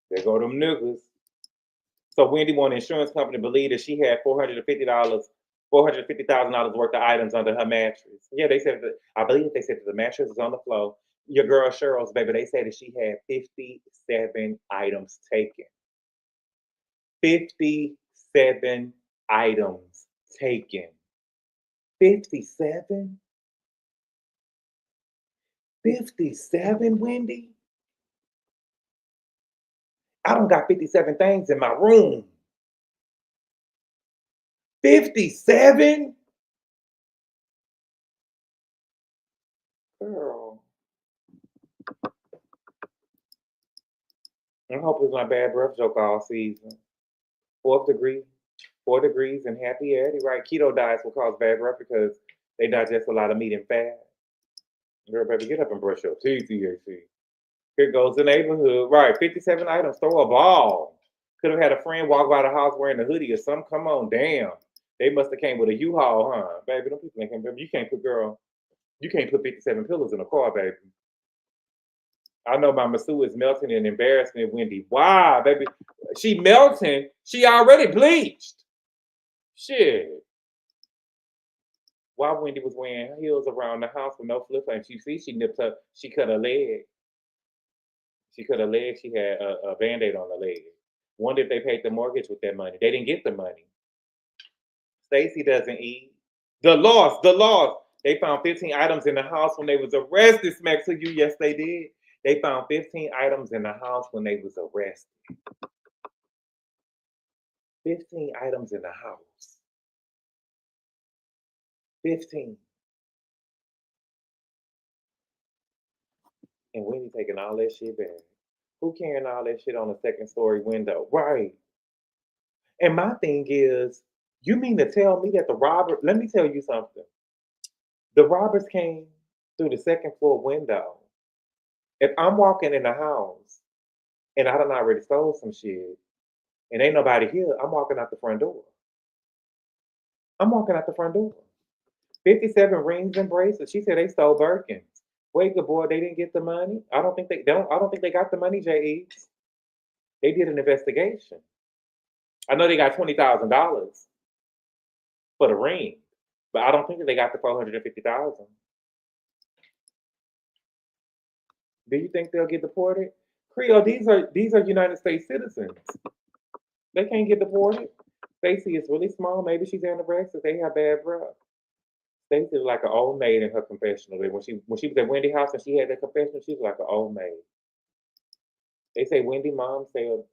Speaker 2: There go them niggas. So Wendy won an insurance company to believe that she had $450,000 worth of items under her mattress. Yeah, they said that. I believe they said that the mattress was on the floor. Your girl Cheryl's baby, they said that she had 57 items taken. 57 items taken. 57? 57, Wendy? I don't got 57 things in my room. 57? Girl. I hope it's my bad breath joke all season. 4 degrees and happy Eddie, right? Keto diets will cause bad breath because they digest a lot of meat and fat. Girl, baby, get up and brush your teeth, THC. Here goes the neighborhood. Right, 57 items, throw a ball. Could have had a friend walk by the house wearing a hoodie or something. Come on, damn. They must have came with a U-Haul, huh? Baby, them people ain't baby. You can't put 57 pillows in a car, baby. I know my Masu is melting in embarrassment, Wendy. Wow, baby. She melting. She already bleached. Shit. While Wendy was wearing heels around the house with no flip flops, she cut her leg. She cut her leg. She had a Band-Aid on her leg. Wonder if they paid the mortgage with that money. They didn't get the money. Stacey doesn't eat. The loss. They found 15 items in the house when they was arrested, smack to you. Yes, they did. They found 15 items in the house when they was arrested. 15 items in the house. 15. And Wendy taking all that shit back. Who carrying all that shit on the second story window? Right. And my thing is, you mean to tell me that let me tell you something. The robbers came through the second floor window. If I'm walking in the house and I done already stole some shit and ain't nobody here, I'm walking out the front door. 57 rings and bracelets. She said they stole Birkins. Wait, GGABOR, they didn't get the money? I don't think they got the money, J.E. They did an investigation. I know they got $20,000 for the ring, but I don't think that they got the $450,000. Do you think they'll get deported? Creole, these are United States citizens. They can't get deported. Stacey is really small. Maybe she's anorexic. They have bad breath. Stacey is like an old maid in her confessional. When she was at Wendy's house and she had that confessional, she was like an old maid. They say Wendy mom said,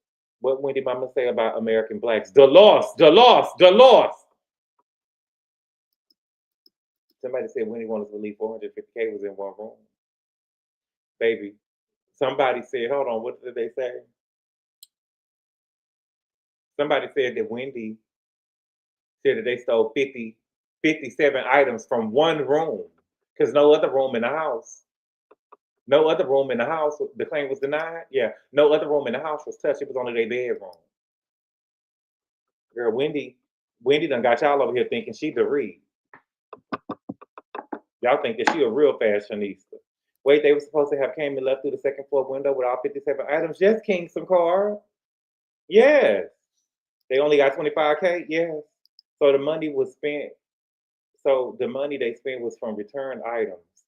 Speaker 2: what Wendy mama say about American blacks? The loss. Somebody said Wendy wanted to believe 450K was in one room. Baby, somebody said, hold on, what did they say? Somebody said that Wendy said that they stole 57 items from one room because no other room in the house. No other room in the house. The claim was denied. Yeah, no other room in the house was touched. It was only their bedroom. Girl, Wendy done got y'all over here thinking she the read. Y'all think that she a real fashionista. Wait, they were supposed to have came and left through the second floor window with all 57 items. Yes, Kingston Car. Yes. They only got 25K? Yes. So the money was spent. So the money they spent was from return items.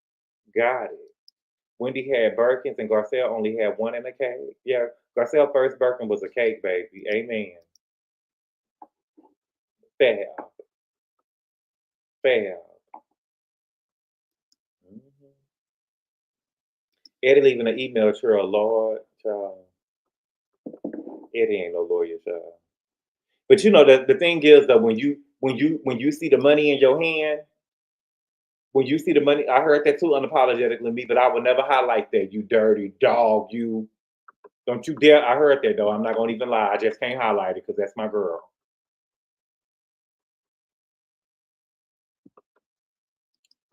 Speaker 2: Got it. Wendy had Birkins and Garcelle only had one in a cake. Yeah, Garcelle's first Birkin was a cake, baby. Amen. Fab. Eddie leaving an email trail, Lord, child. Eddie ain't no lawyer, child. But you know the thing is though, when you see the money in your hand, when you see the money, I heard that too unapologetically me, but I would never highlight that. You dirty dog, you. Don't you dare. I heard that though. I'm not gonna even lie. I just can't highlight it because that's my girl.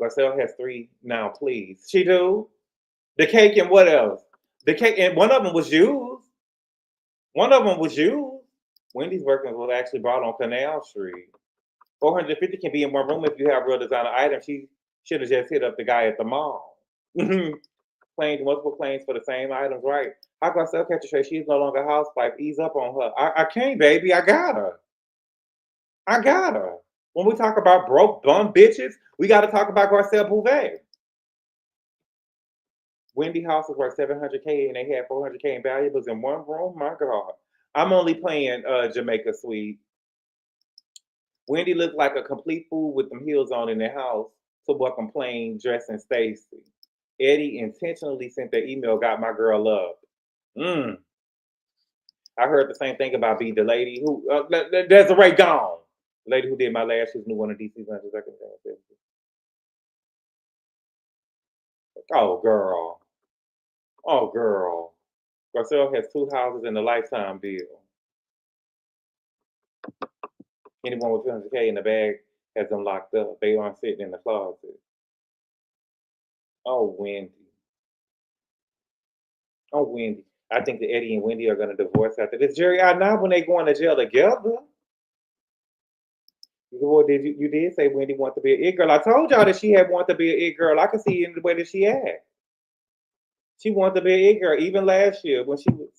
Speaker 2: Garcelle has 3 now, please. She do? The cake and what else? The cake and one of them was used. One of them was used. Wendy's Birkin was actually brought on Canal Street. 450 can be in one room if you have real designer items. She should have just hit up the guy at the mall. Claimed multiple claims for the same items, right? How Garcelle catch a tray? She's no longer a housewife. Ease up on her. I can't, baby. I got her. When we talk about broke bum bitches, we got to talk about Garcelle Bouvet. Wendy house was worth $700K and they had $400K in valuables in one room. My God, I'm only playing Jamaica Sweet. Wendy looked like a complete fool with them heels on in the house to welcome plain dressing Stacey. Eddie intentionally sent the email, got my girl up. I heard the same thing about B, the lady who Desiree gone. The lady who did my lashes knew one of DC's under circumstances. Oh girl. Garcelle has 2 houses and a lifetime deal. Anyone with 200K in the bag has them locked up. They aren't sitting in the closet. Oh, Wendy. I think that Eddie and Wendy are going to divorce after this. Jerry, I know when they going to jail together. Well, you did say Wendy wanted to be an it girl. I told y'all that she had wanted to be an it girl. I could see it in the way that she acted. She wanted to be an it girl even last year when she was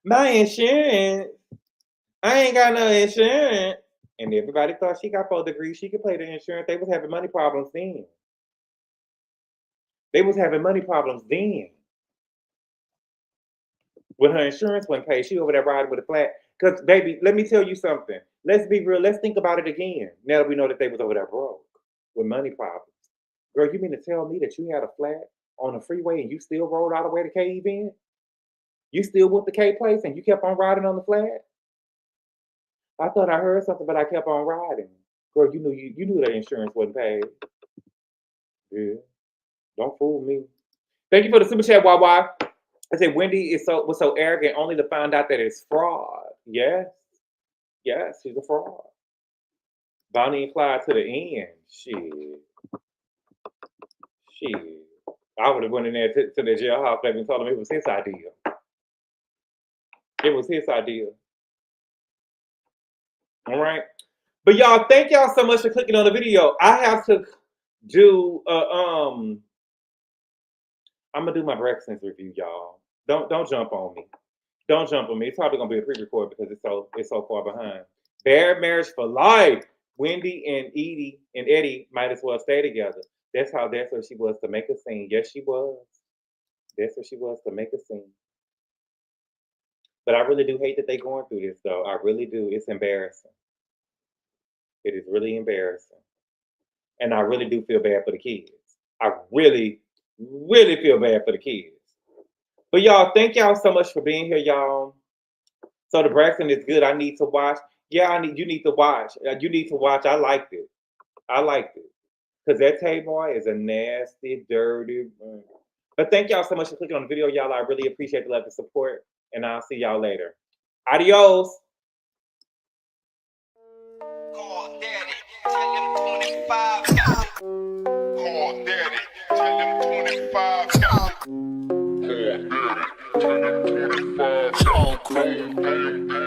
Speaker 2: my insurance. I ain't got no insurance. And everybody thought she got 4 degrees. She could pay the insurance. They was having money problems then. When her insurance wasn't paid, she over there riding with a flat. Because, baby, let me tell you something. Let's be real. Let's think about it again. Now that we know that they was over there broke with money problems. Girl, you mean to tell me that you had a flat on the freeway and you still rode all the way to K event? You still went to K place and you kept on riding on the flat? I thought I heard something, but I kept on riding. Girl, you knew that insurance wasn't paid. Yeah. Don't fool me. Thank you for the super chat, Wawa. I said Wendy was so arrogant only to find out that it's fraud. Yes, she's a fraud. Bonnie and Clyde to the end. Shit. I would have went in there to the jailhouse and told him it was his idea. All right. But y'all, thank y'all so much for clicking on the video. I have to do I'm gonna do my Brexton's review, y'all. Don't jump on me. Don't jump on me. It's probably gonna be a pre-record because it's so far behind. Bad marriage for life. Wendy and Eddie might as well stay together. That's what she was to make a scene. Yes, she was. That's what she was to make a scene. But I really do hate that they're going through this, though. I really do. It's embarrassing. It is really embarrassing. And I really do feel bad for the kids. I really, really feel bad for the kids. But y'all, thank y'all so much for being here, y'all. So the Braxton is good. I need to watch. Yeah, you need to watch. You need to watch. I liked it. Because that Tay-Boy is a nasty, dirty. But thank y'all so much for clicking on the video, y'all. I really appreciate the love and support. And I'll see y'all later. Adios.
Speaker 1: tell him 25 got it. Call daddy, tell him 25 got it. Call daddy, tell him 25 got it.